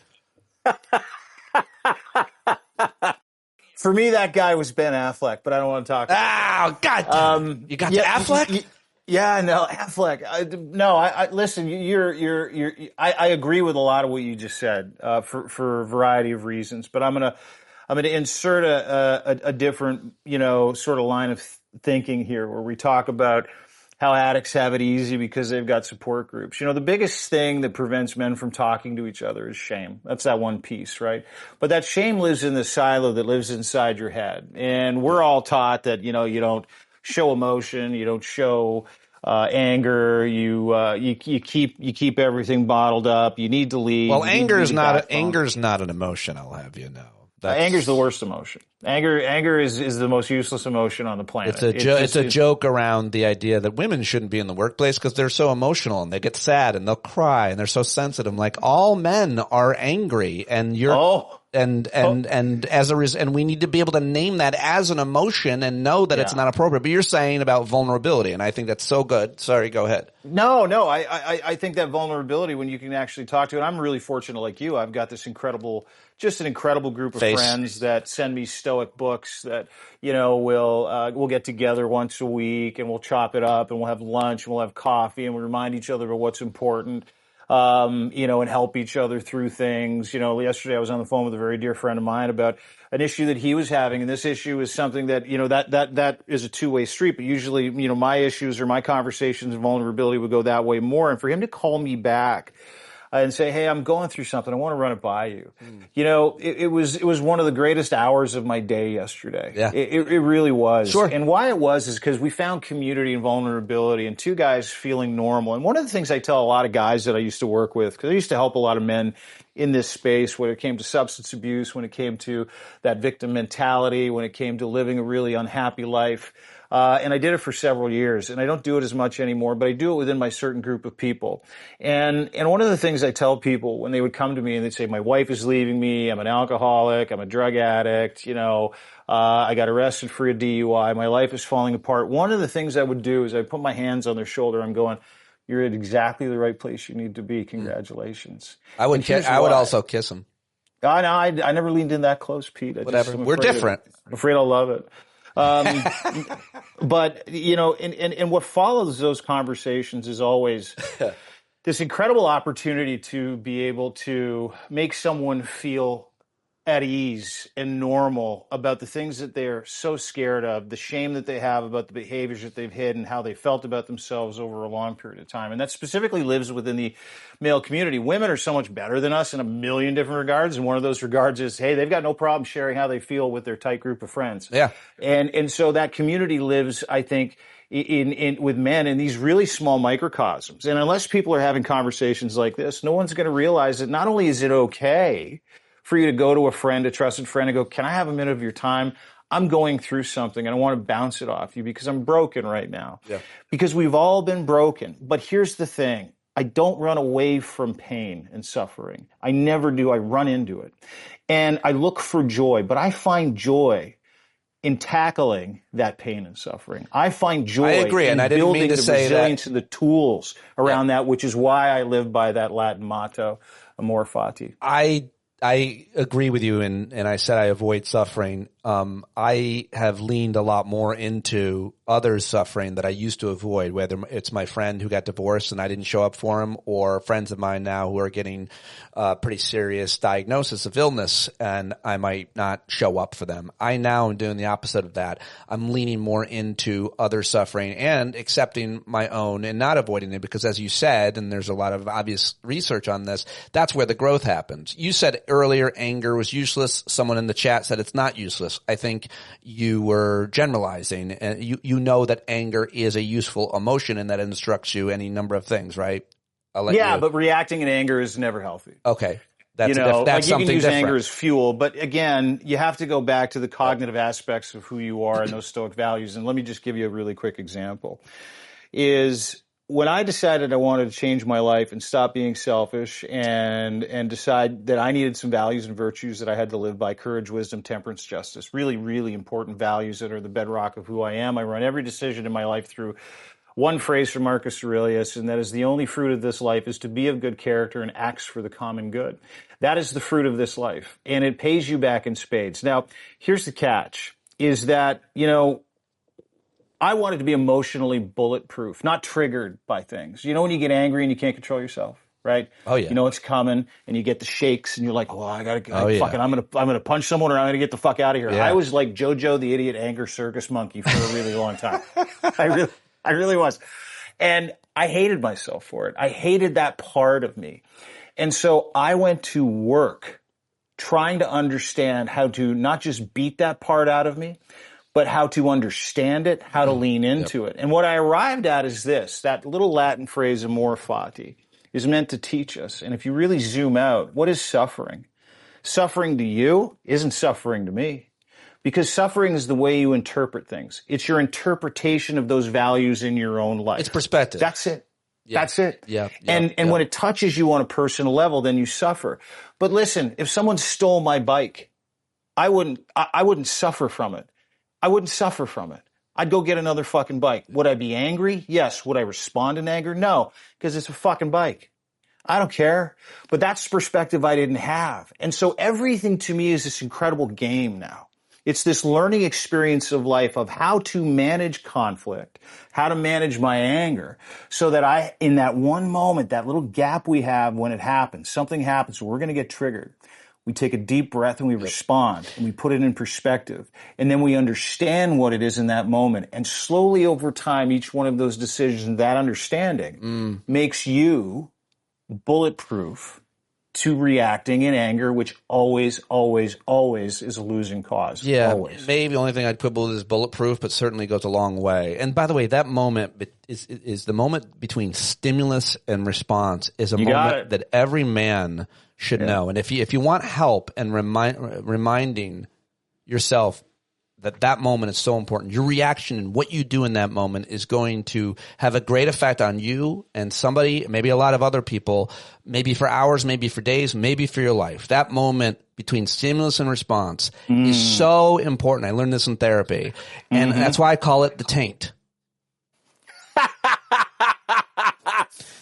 For me, that guy was Ben Affleck, but I don't want to talk about it. God. You got to Affleck? Yeah, no, Affleck. I listen. I agree with a lot of what you just said for a variety of reasons. But I'm gonna insert a different sort of line of thinking here, where we talk about how addicts have it easy because they've got support groups. The biggest thing that prevents men from talking to each other is shame. That's that one piece, right? But that shame lives in the silo that lives inside your head, and we're all taught that you don't show emotion, you don't show anger, you keep everything bottled up. You need to leave. Well, anger is not an emotion. I'll have you know. Anger is the worst emotion. Anger is the most useless emotion on the planet. It's a joke around the idea that women shouldn't be in the workplace because they're so emotional and they get sad and they'll cry and they're so sensitive. Like, all men are angry, and and we need to be able to name that as an emotion and know that it's not appropriate. But you're saying about vulnerability, and I think that's so good. Sorry, go ahead. No, I think that vulnerability, when you can actually talk to it. I'm really fortunate, like you. I've got this incredible group of friends that send me stoic books that we'll get together once a week and we'll chop it up and we'll have lunch and we'll have coffee and we'll remind each other of what's important. and help each other through things. Yesterday I was on the phone with a very dear friend of mine about an issue that he was having, and this issue is something that, that is a two-way street, but usually, my issues or my conversations and vulnerability would go that way more. And for him to call me back and say, hey, I'm going through something, I want to run it by you. It was one of the greatest hours of my day yesterday. Yeah. It really was. Sure. And why it was is because we found community and vulnerability and two guys feeling normal. And one of the things I tell a lot of guys that I used to work with, because I used to help a lot of men in this space when it came to substance abuse, when it came to that victim mentality, when it came to living a really unhappy life. And I did it for several years, and I don't do it as much anymore, but I do it within my certain group of people. And one of the things I tell people when they would come to me and they'd say, my wife is leaving me, I'm an alcoholic, I'm a drug addict, I got arrested for a DUI, my life is falling apart. One of the things I would do is I'd put my hands on their shoulder, I'm going, you're at exactly the right place you need to be. Congratulations. I would also kiss him. I never leaned in that close, Pete. Whatever. We're different. I'm afraid I'll love it. But, and what follows those conversations is always this incredible opportunity to be able to make someone feel at ease and normal about the things that they're so scared of, the shame that they have about the behaviors that they've hid and how they felt about themselves over a long period of time. And that specifically lives within the male community. Women are so much better than us in a million different regards. And one of those regards is, hey, they've got no problem sharing how they feel with their tight group of friends. Yeah. And so that community lives, I think, in with men in these really small microcosms. And unless people are having conversations like this, no one's going to realize that not only is it okay for you to go to a friend, a trusted friend, and go, can I have a minute of your time? I'm going through something and I want to bounce it off you because I'm broken right now. Yeah. Because we've all been broken. But here's the thing. I don't run away from pain and suffering. I never do. I run into it. And I look for joy, but I find joy in tackling that pain and suffering. I find joy in building the resilience and the tools around that, which is why I live by that Latin motto, amor fati. I agree with you, and I said I avoid suffering. I have leaned a lot more into others' suffering that I used to avoid, whether it's my friend who got divorced and I didn't show up for him, or friends of mine now who are getting pretty serious diagnosis of illness, and I might not show up for them. I now am doing the opposite of that. I'm leaning more into other suffering and accepting my own and not avoiding it, because as you said, and there's a lot of obvious research on this, that's where the growth happens. You said earlier anger was useless. Someone in the chat said it's not useless. I think you were generalizing, and you know that anger is a useful emotion and that it instructs you any number of things, right? But reacting in anger is never healthy. Okay. That's that's something you can use different. anger as fuel, but again, you have to go back to the cognitive aspects of who you are and those Stoic values. And let me just give you a really quick example. Is when I decided I wanted to change my life and stop being selfish and decide that I needed some values and virtues that I had to live by: courage, wisdom, temperance, justice. Really, really important values that are the bedrock of who I am. I run every decision in my life through one phrase from Marcus Aurelius, and that is, the only fruit of this life is to be of good character and acts for the common good. That is the fruit of this life, and it pays you back in spades. Now, here's the catch, is that, I wanted to be emotionally bulletproof, not triggered by things. You know when you get angry and you can't control yourself, right? Oh yeah. You know it's coming, and you get the shakes, and you're like, I'm gonna punch someone, or I'm gonna get the fuck out of here. Yeah. I was like JoJo the Idiot Anger Circus Monkey for a really long time. I really was. And I hated myself for it. I hated that part of me. And so I went to work trying to understand how to not just beat that part out of me, but how to understand it, how to lean into it. And what I arrived at is this: that little Latin phrase, amor fati, is meant to teach us. And if you really zoom out, what is suffering? Suffering to you isn't suffering to me. Because suffering is the way you interpret things. It's your interpretation of those values in your own life. It's perspective. That's it. Yeah. That's it. Yeah. And when it touches you on a personal level, then you suffer. But listen, if someone stole my bike, I wouldn't suffer from it. I wouldn't suffer from it. I'd go get another fucking bike. Would I be angry? Yes. Would I respond in anger? No, because it's a fucking bike. I don't care. But that's perspective I didn't have. And so everything to me is this incredible game now. It's this learning experience of life of how to manage conflict, how to manage my anger, so that in that one moment, that little gap we have when it happens, something happens, we're going to get triggered. We take a deep breath and we respond and we put it in perspective. And then we understand what it is in that moment. And slowly over time, each one of those decisions, that understanding makes you bulletproof to reacting in anger, which always, always, always is a losing cause. Yeah, always. Maybe the only thing I'd quibble is bulletproof, but certainly goes a long way. And by the way, that moment is the moment between stimulus and response is a moment that every man should know. And if you want help and reminding yourself that moment is so important, your reaction and what you do in that moment is going to have a great effect on you and somebody, maybe a lot of other people, maybe for hours, maybe for days, maybe for your life. That moment between stimulus and response is so important. I learned this in therapy, and that's why I call it the taint.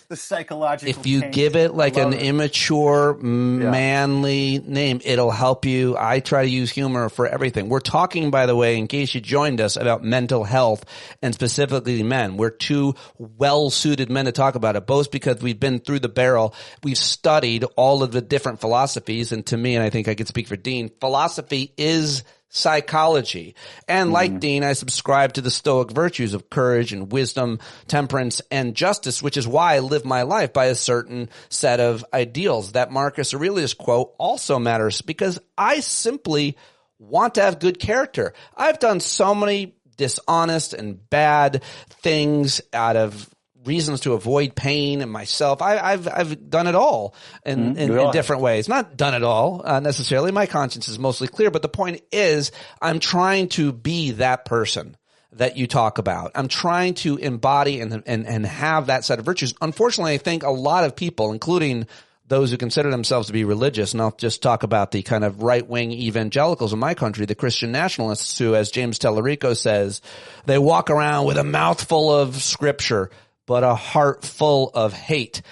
The psychological If you taint. give it like an immature, manly name, it'll help you. I try to use humor for everything. We're talking, by the way, in case you joined us, about mental health and specifically men. We're two well-suited men to talk about it, both because we've been through the barrel. We've studied all of the different philosophies. And to me, and I think I could speak for Dean, philosophy is psychology. And like Dean, I subscribe to the Stoic virtues of courage and wisdom, temperance, and justice, which is why I live my life by a certain set of ideals. That Marcus Aurelius quote also matters because I simply want to have good character. I've done so many dishonest and bad things out of reasons to avoid pain in myself. I've done it all in different ways. Not done it all necessarily. My conscience is mostly clear, but the point is I'm trying to be that person that you talk about. I'm trying to embody and have that set of virtues. Unfortunately, I think a lot of people, including those who consider themselves to be religious, and I'll just talk about the kind of right-wing evangelicals in my country, the Christian nationalists who, as James Tellerico says, they walk around with a mouthful of scripture but a heart full of hate.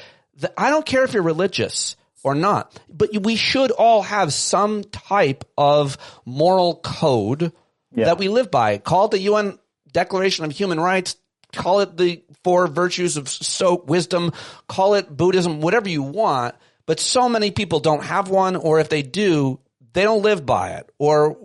I don't care if you're religious or not, but we should all have some type of moral code that we live by. Call it the UN Declaration of Human Rights, call it the four virtues of wisdom, call it Buddhism, whatever you want, but so many people don't have one, or if they do, they don't live by it or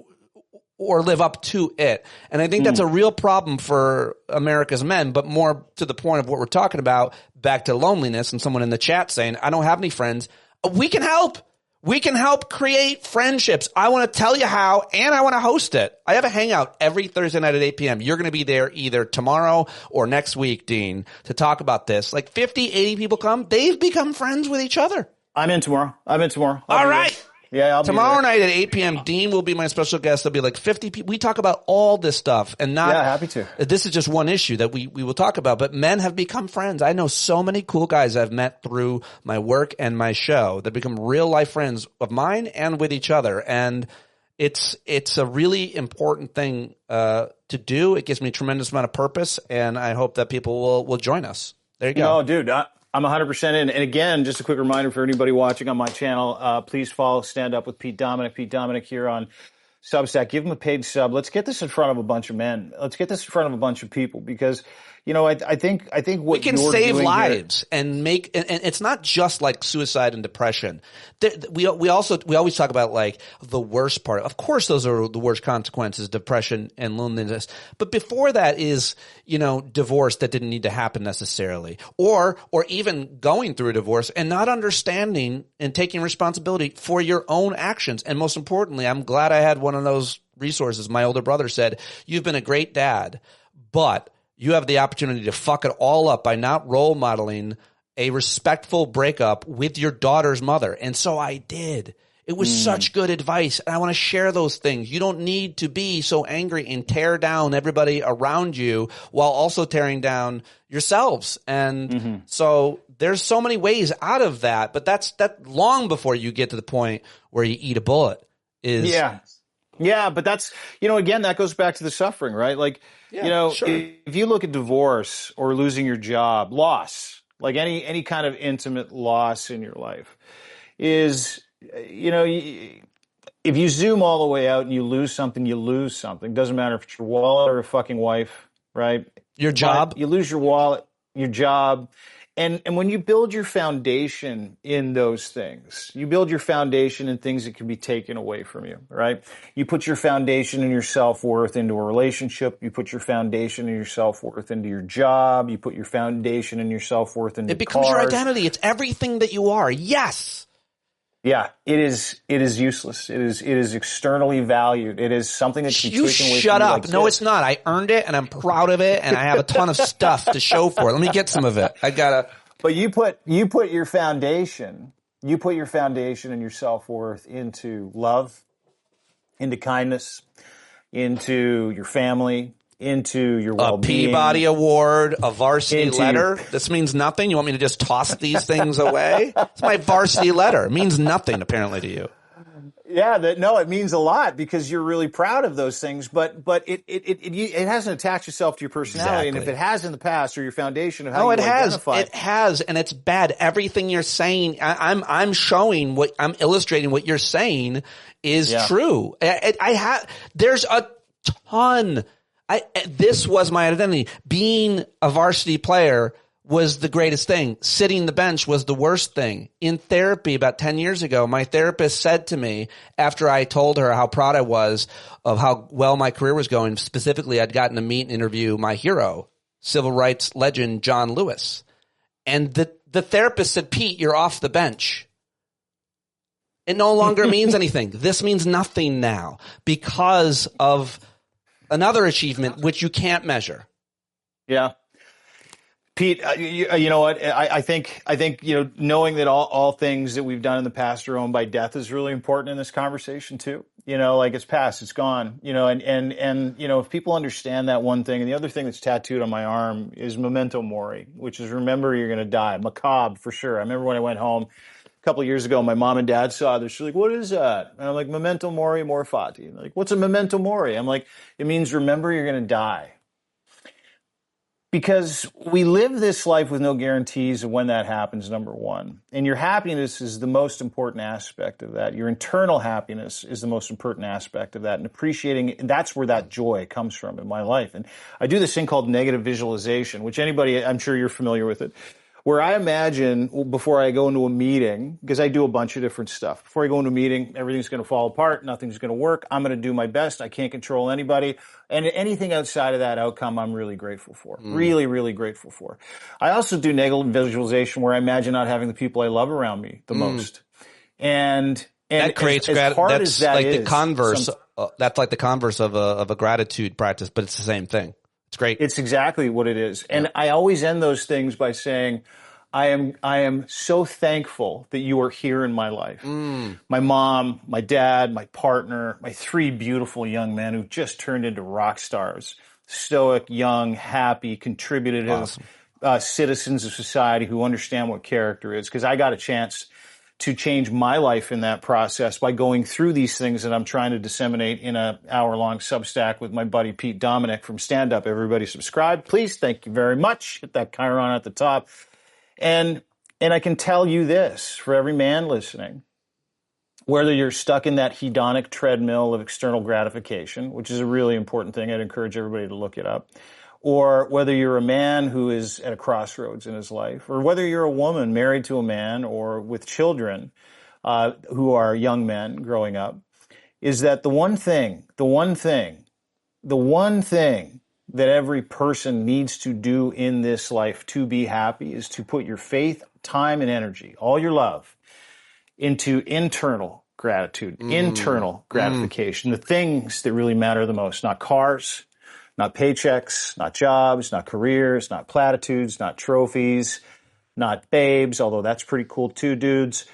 live up to it. And I think that's a real problem for America's men, but more to the point of what we're talking about, back to loneliness, and someone in the chat saying, I don't have any friends. We can help. We can help create friendships. I want to tell you how, and I want to host it. I have a hangout every Thursday night at 8 p.m. You're going to be there either tomorrow or next week, Dean, to talk about this. Like 50, 80 people come. They've become friends with each other. I'm in tomorrow. All right. Yeah, tomorrow night at 8 p.m., Dean will be my special guest. There'll be like 50 people. We talk about all this stuff, and not. Yeah, happy to. This is just one issue that we will talk about. But men have become friends. I know so many cool guys I've met through my work and my show that become real life friends of mine and with each other. And it's a really important thing to do. It gives me a tremendous amount of purpose, and I hope that people will join us. There you go. No, dude. I'm 100% in. And again, just a quick reminder for anybody watching on my channel, please follow Stand Up with Pete Dominic here on Substack. Give him a paid sub. Let's get this in front of a bunch of men. Let's get this in front of a bunch of people because, I think what we can save lives and make, and it's not just like suicide and depression. We always talk about like the worst part. Of course, those are the worst consequences, depression and loneliness. But before that is, divorce that didn't need to happen necessarily, or even going through a divorce and not understanding and taking responsibility for your own actions. And most importantly, I'm glad I had one of those resources. My older brother said, "You've been a great dad, but you have the opportunity to fuck it all up by not role modeling a respectful breakup with your daughter's mother." And so I did. It was such good advice. And I want to share those things. You don't need to be so angry and tear down everybody around you while also tearing down yourselves. And so there's so many ways out of that, but that's long before you get to the point where you eat a bullet. Yeah, but that's, again, that goes back to the suffering, right? Like, sure. If you look at divorce or losing your job, loss, like any kind of intimate loss in your life is, if you zoom all the way out and you lose something, you lose something. Doesn't matter if it's your wallet or a fucking wife, right? Your job. But you lose your wallet, your job. And when you build your foundation in those things, you build your foundation in things that can be taken away from you, right? You put your foundation and your self-worth into a relationship. You put your foundation and your self-worth into your job. You put your foundation and your self-worth into It becomes cars. your identity. It's everything that you are. Yes. Yeah, it is useless. It is externally valued. It is something that can be taken away from you. Shut up. Like No, this. it's not. I earned it and I'm proud of it and I have a ton of stuff to show for it. Let me get some of it. But you put your foundation and your self-worth into love, into kindness, into your family, into your well-being. A Peabody Award, a varsity letter. This means nothing. You want me to just toss these things away? It's my varsity letter. It means nothing apparently to you. Yeah, it means a lot because you're really proud of those things, but it hasn't attached itself to your personality. Exactly. And if it has in the past or your foundation of how you identify. It has, and it's bad. Everything you're saying, I'm illustrating what you're saying is true. There's a ton. This was my identity. Being a varsity player was the greatest thing. Sitting the bench was the worst thing. In therapy about 10 years ago, my therapist said to me after I told her how proud I was of how well my career was going, specifically I'd gotten to meet and interview my hero, civil rights legend John Lewis. And the therapist said, Pete, you're off the bench. It no longer means anything. This means nothing now because of another achievement which you can't measure. Yeah. Pete, you know what? I think knowing that all things that we've done in the past are owned by death is really important in this conversation too. Like it's past, it's gone. And if people understand that one thing, and the other thing that's tattooed on my arm is memento mori, which is remember you're going to die. Macabre for sure. I remember when I went home a couple of years ago, my mom and dad saw this. She's like, "What is that?" And I'm like, "Memento mori, mor fati." Like, "What's a memento mori?" I'm like, "It means remember you're going to die." Because we live this life with no guarantees of when that happens, number one. And your happiness is the most important aspect of that. Your internal happiness is the most important aspect of that. And appreciating, that's where that joy comes from in my life. And I do this thing called negative visualization, which anybody, I'm sure you're familiar with it, where I imagine before I go into a meeting, because I do a bunch of different stuff. Before I go into a meeting, everything's going to fall apart. Nothing's going to work. I'm going to do my best. I can't control anybody. And anything outside of that outcome, I'm really grateful for. Really, really grateful for. I also do negative visualization where I imagine not having the people I love around me the most. And that creates that's like the converse. That's like the converse of a gratitude practice, but it's the same thing. It's great. It's exactly what it is. And I always end those things by saying, I am so thankful that you are here in my life. My mom, my dad, my partner, my three beautiful young men who just turned into rock stars. Stoic, young, happy, contributive citizens of society who understand what character is. Because I got a chance to change my life in that process by going through these things that I'm trying to disseminate in an hour-long Substack with my buddy Pete Dominic from Stand Up. Everybody subscribe, please. Thank you very much. Hit that chyron at the top. And I can tell you this, for every man listening, whether you're stuck in that hedonic treadmill of external gratification, which is a really important thing, I'd encourage everybody to look it up, or whether you're a man who is at a crossroads in his life, or whether you're a woman married to a man or with children who are young men growing up, is that the one thing that every person needs to do in this life to be happy is to put your faith, time, and energy, all your love, into internal gratitude, internal gratification, the things that really matter the most, not cars, not paychecks, not jobs, not careers, not platitudes, not trophies, not babes, although that's pretty cool too, dudes,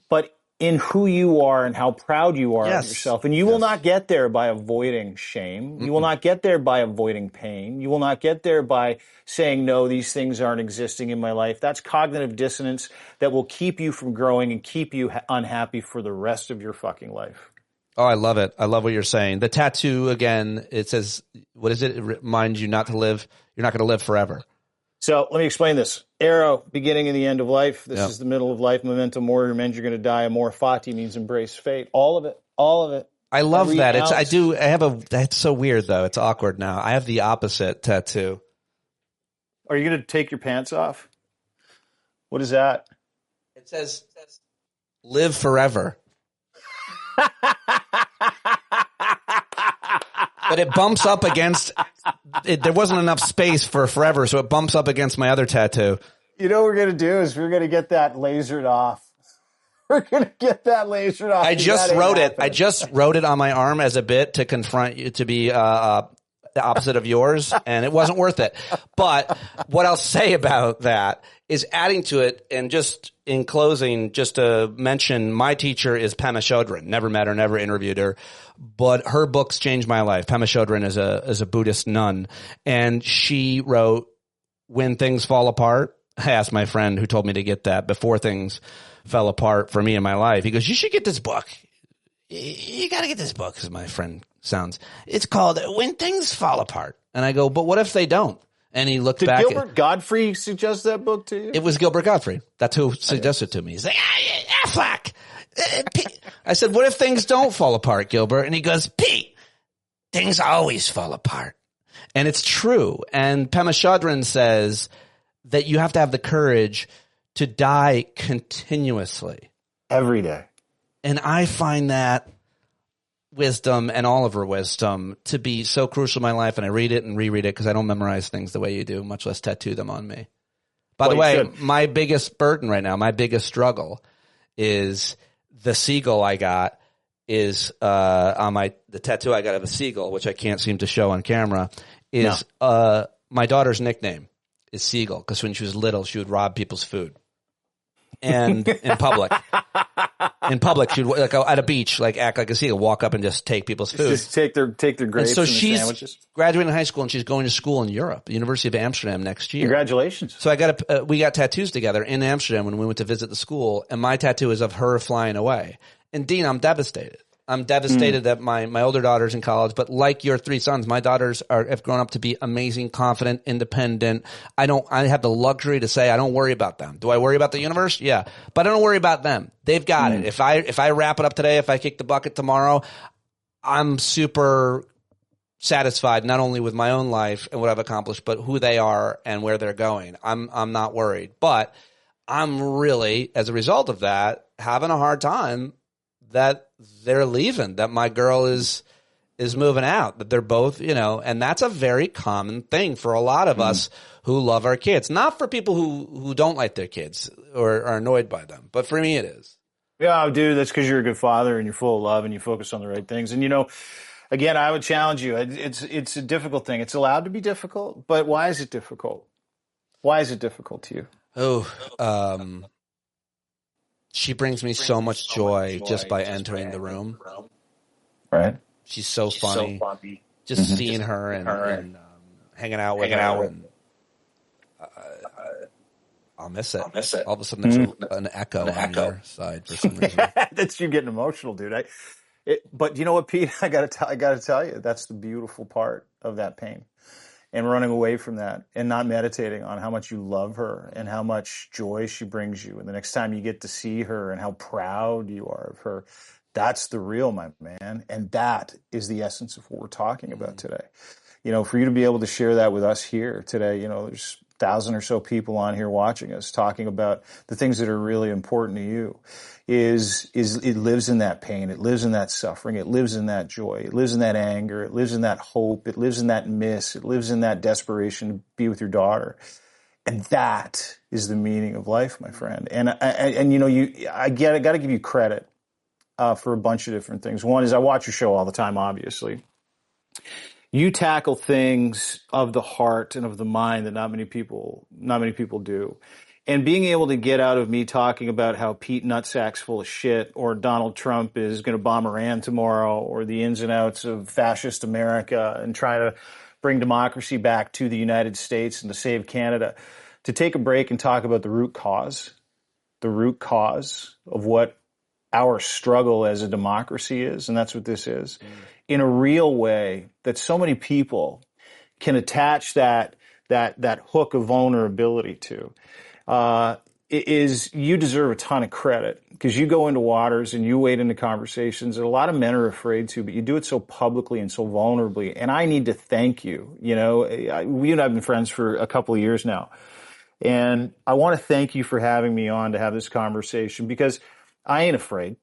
but in who you are and how proud you are of yourself. And you will not get there by avoiding shame. You will not get there by avoiding pain. You will not get there by saying, no, these things aren't existing in my life. That's cognitive dissonance that will keep you from growing and keep you unhappy for the rest of your fucking life. Oh, I love it. I love what you're saying. The tattoo, again, it says, what is it? It reminds you not to live. You're not going to live forever. So let me explain this. Arrow, beginning and the end of life. This is the middle of life. Memento mori, means you're going to die. Amor fati means embrace fate. All of it. All of it. I love Every that. ounce. That's so weird though. It's awkward now. I have the opposite tattoo. Are you going to take your pants off? What is that? It says live forever. But it bumps up against it. There wasn't enough space for forever, so it bumps up against my other tattoo. You know what we're going to do is we're going to get that lasered off. We're going to get that lasered off. I just wrote it. I just wrote it on my arm as a bit to confront you, to be the opposite of yours, and it wasn't worth it. But what I'll say about that is adding to it, and just in closing, just to mention, my teacher is Pema Chodron. Never met her, never interviewed her, but her books changed my life. Pema Chodron is a Buddhist nun, and she wrote When Things Fall Apart. I asked my friend who told me to get that before things fell apart for me in my life. He goes, you should get this book. You got to get this book, as my friend sounds. It's called When Things Fall Apart. And I go, but what if they don't? And he looked back. Did Gilbert Godfrey suggest that book to you? It was Gilbert Godfrey. That's who suggested it to me. He's like, Affleck. I said, what if things don't fall apart, Gilbert? And he goes, Pete, things always fall apart. And it's true. And Pema Chodron says that you have to have the courage to die continuously. Every day. And I find that wisdom and all of her wisdom to be so crucial in my life. And I read it and reread it because I don't memorize things the way you do, much less tattoo them on me. By the way, my biggest burden right now, my biggest struggle is the seagull I got is on the tattoo I got of a seagull, which I can't seem to show on camera, is my daughter's nickname is Seagull, because when she was little, she would rob people's food. And in public, she would, like at a beach, like act like a seagull, walk up and just take people's food. Just take their grapes and she's sandwiches. Graduating high school and she's going to school in Europe, the University of Amsterdam next year. Congratulations. So we got tattoos together in Amsterdam when we went to visit the school, and my tattoo is of her flying away. And Dean, I'm devastated. I'm devastated that my older daughter's in college, but like your three sons, my daughters have grown up to be amazing, confident, independent. I have the luxury to say I don't worry about them. Do I worry about the universe? Yeah. But I don't worry about them. They've got it. If I wrap it up today, if I kick the bucket tomorrow, I'm super satisfied not only with my own life and what I've accomplished, but who they are and where they're going. I'm not worried. But I'm really, as a result of that, having a hard time that they're leaving, that my girl is moving out, that they're both, and that's a very common thing for a lot of us who love our kids. Not for people who don't like their kids or are annoyed by them, but for me it is. Yeah, dude, that's because you're a good father and you're full of love and you focus on the right things. And again, I would challenge you. It's a difficult thing. It's allowed to be difficult, but why is it difficult? Why is it difficult to you? She brings me so much joy just by entering the room. Right. She's so funny. Just seeing her and hanging out with her. And, I'll miss it. All of a sudden there's an echo on your side for some reason. That's you getting emotional, dude. But you know what, Pete? I gotta tell you, that's the beautiful part of that pain. And running away from that and not meditating on how much you love her and how much joy she brings you. And the next time you get to see her and how proud you are of her, that's the real, my man. And that is the essence of what we're talking about today. For you to be able to share that with us here today, there's 1,000 or so people on here watching us talking about the things that are really important to you. Is it lives in that pain, it lives in that suffering, it lives in that joy, it lives in that anger, it lives in that hope, it lives in that miss, it lives in that desperation to be with your daughter. And that is the meaning of life, my friend. And I got to give you credit for a bunch of different things. One is I watch your show all the time, obviously. You tackle things of the heart and of the mind that not many people do. And being able to get out of me talking about how Pete Nutsack's full of shit, or Donald Trump is going to bomb Iran tomorrow, or the ins and outs of fascist America and try to bring democracy back to the United States and to save Canada, to take a break and talk about the root cause of what our struggle as a democracy is, and that's what this is, in a real way that so many people can attach that hook of vulnerability to. is you deserve a ton of credit because you go into waters and you wade into conversations that a lot of men are afraid to, but you do it so publicly and so vulnerably. And I need to thank you. You know, you and I have been friends for a couple of years now. And I want to thank you for having me on to have this conversation because I ain't afraid.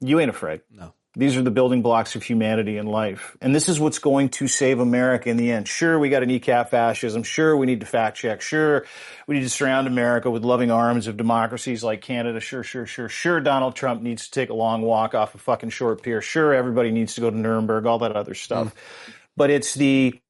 You ain't afraid. No. These are the building blocks of humanity and life. And this is what's going to save America in the end. Sure, we got to kneecap fascism. Sure, we need to fact check. Sure, we need to surround America with loving arms of democracies like Canada. Sure, Donald Trump needs to take a long walk off a fucking short pier. Sure, everybody needs to go to Nuremberg, all that other stuff. But it's the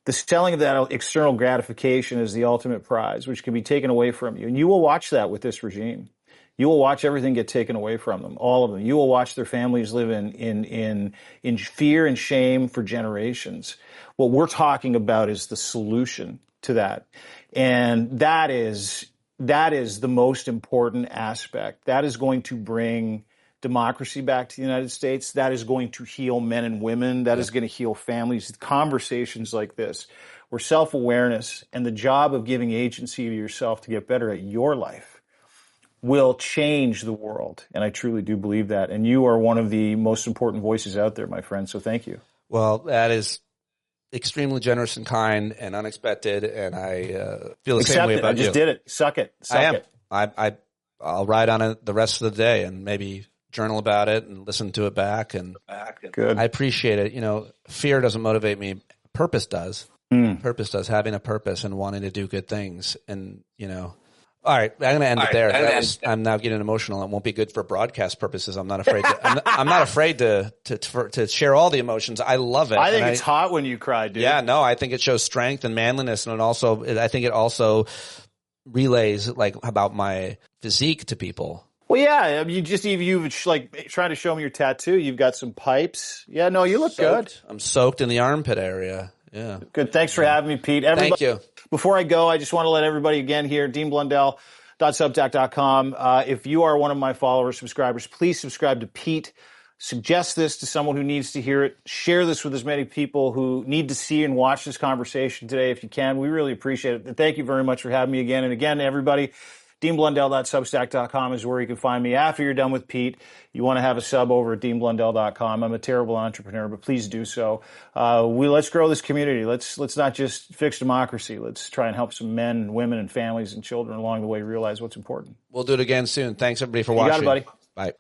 selling of that external gratification is the ultimate prize, which can be taken away from you. And you will watch that with this regime. You will watch everything get taken away from them, all of them. You will watch their families live in fear and shame for generations. What we're talking about is the solution to that. And that is the most important aspect. That is going to bring democracy back to the United States. That is going to heal men and women. That is going to heal families. Conversations like this, where self-awareness and the job of giving agency to yourself to get better at your life will change the world. And I truly do believe that. And you are one of the most important voices out there, my friend. So thank you. Well, that is extremely generous and kind and unexpected. And I feel the same way about you. I just did it. Suck it. I'll ride on it the rest of the day and maybe journal about it and listen to it back. And good. I appreciate it. You know, fear doesn't motivate me. Purpose does. Purpose does. Having a purpose and wanting to do good things. And, you know, all right, I'm going to end it there. I'm now getting emotional. It won't be good for broadcast purposes. I'm not afraid. I'm not afraid to share all the emotions. I love it. I think it's hot when you cry, dude. Yeah, no, I think it shows strength and manliness, and I think it also relays like about my physique to people. Well, yeah, I mean, you've like trying to show me your tattoo. You've got some pipes. Yeah, no, you look good. I'm soaked in the armpit area. Yeah. Good. Thanks for having me, Pete. Thank you. Before I go, I just want to let everybody again here, deanblundell.substack.com. If you are one of my followers, subscribers, please subscribe to Pete. Suggest this to someone who needs to hear it. Share this with as many people who need to see and watch this conversation today if you can. We really appreciate it. Thank you very much for having me again. And again, everybody, deanblundell.substack.com is where you can find me. After you're done with Pete, you want to have a sub over at deanblundell.com. I'm a terrible entrepreneur, but please do so. Let's grow this community. Let's not just fix democracy. Let's try and help some men and women and families and children along the way realize what's important. We'll do it again soon. Thanks, everybody, for watching. You got it, buddy. Bye.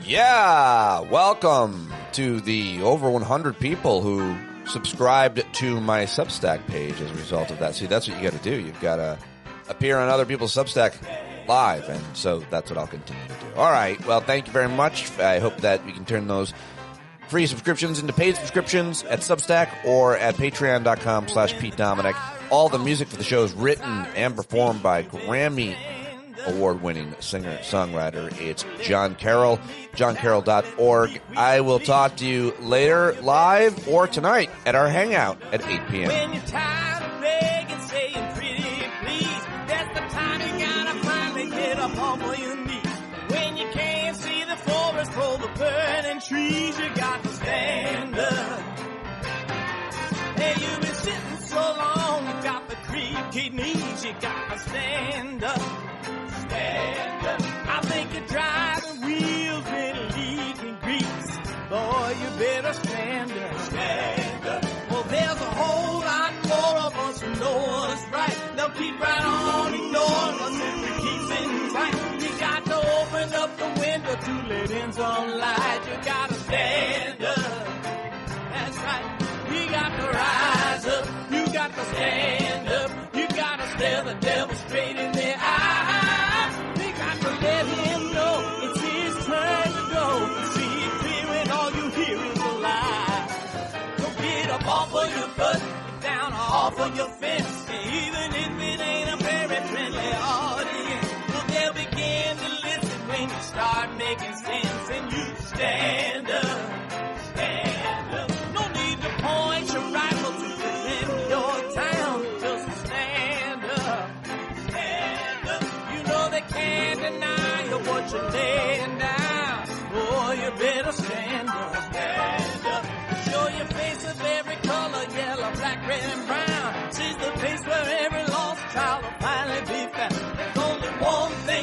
Yeah, welcome to the over 100 people who subscribed to my Substack page as a result of that. See, that's what you got to do. You've got to appear on other people's Substack live, and so that's what I'll continue to do. All right, well, thank you very much. I hope that we can turn those free subscriptions into paid subscriptions at Substack or at patreon.com/Pete Dominic. All the music for the show is written and performed by Grammy award-winning singer-songwriter. It's John Carroll, johncarroll.org. I will talk to you later, live or tonight at our Hangout at 8 p.m. When you're tired of begging, saying pretty please, that's the time you gotta finally get up off of your knees. When you can't see the forest for the burning trees, you got to stand up. Hey, you've been sitting so long, you got the creaky knees, you got to stand up. Stand up. I think you're driving wheels in leaking grease. Boy, you better stand up. Stand up. Well, there's a whole lot more of us who know what's right. They'll keep right on ignoring us if we keep sitting tight. You got to open up the window to let in some light. You got to stand up. That's right. You got to rise up. You got to stand up. You got to stare the devil straight in the eye. Let him know it's his turn to go. See it clear when all you hear is a lie. So get up off of your butt, down off of your fence. Even if it ain't a very friendly audience, well, they'll begin to listen when you start making sense. And you stand up, stand up. No need to point your rifle to defend your town. Just stand up, stand up. You know they can't deny what you're laying down. Oh, you better stand up. Stand up. Show your face of every color, yellow, black, red, and brown. She's the place where every lost child will finally be found. There's only one thing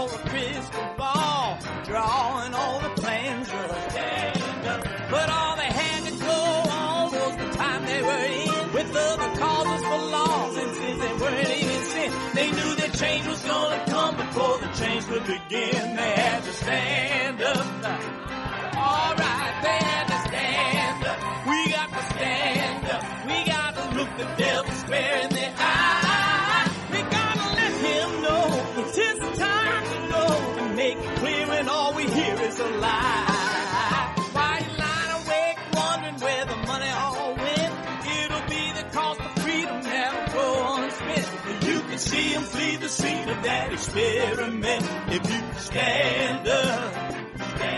for a crystal ball, drawing all the plans of a stand up. But all they had to go on was the time they were in, with other causes for laws, and since they weren't even sin, they knew that change was gonna come before the change could begin. They had to stand up. Alright, they had to stand up. We got to stand up. We got to look the devil square in the eye. We gotta let him know it's his time to know, and make it clear when all we hear is a lie. Why you lying awake wondering where the money all went? It'll be the cost of freedom that'll go unspent. You can see him flee the scene of that experiment if you stand up.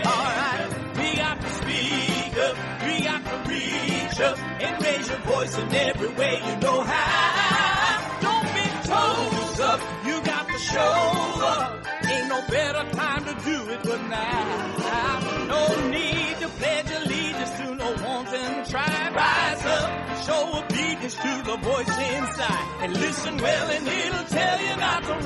Alright, we got to speak up, we got to reach up, and raise your voice in every way you know how. Don't be toes up, you got to show up. Ain't no better time to do it but now. No need to pledge allegiance to no wanton tribe. Rise up, show obedience to the voice inside, and listen well and it'll tell you not to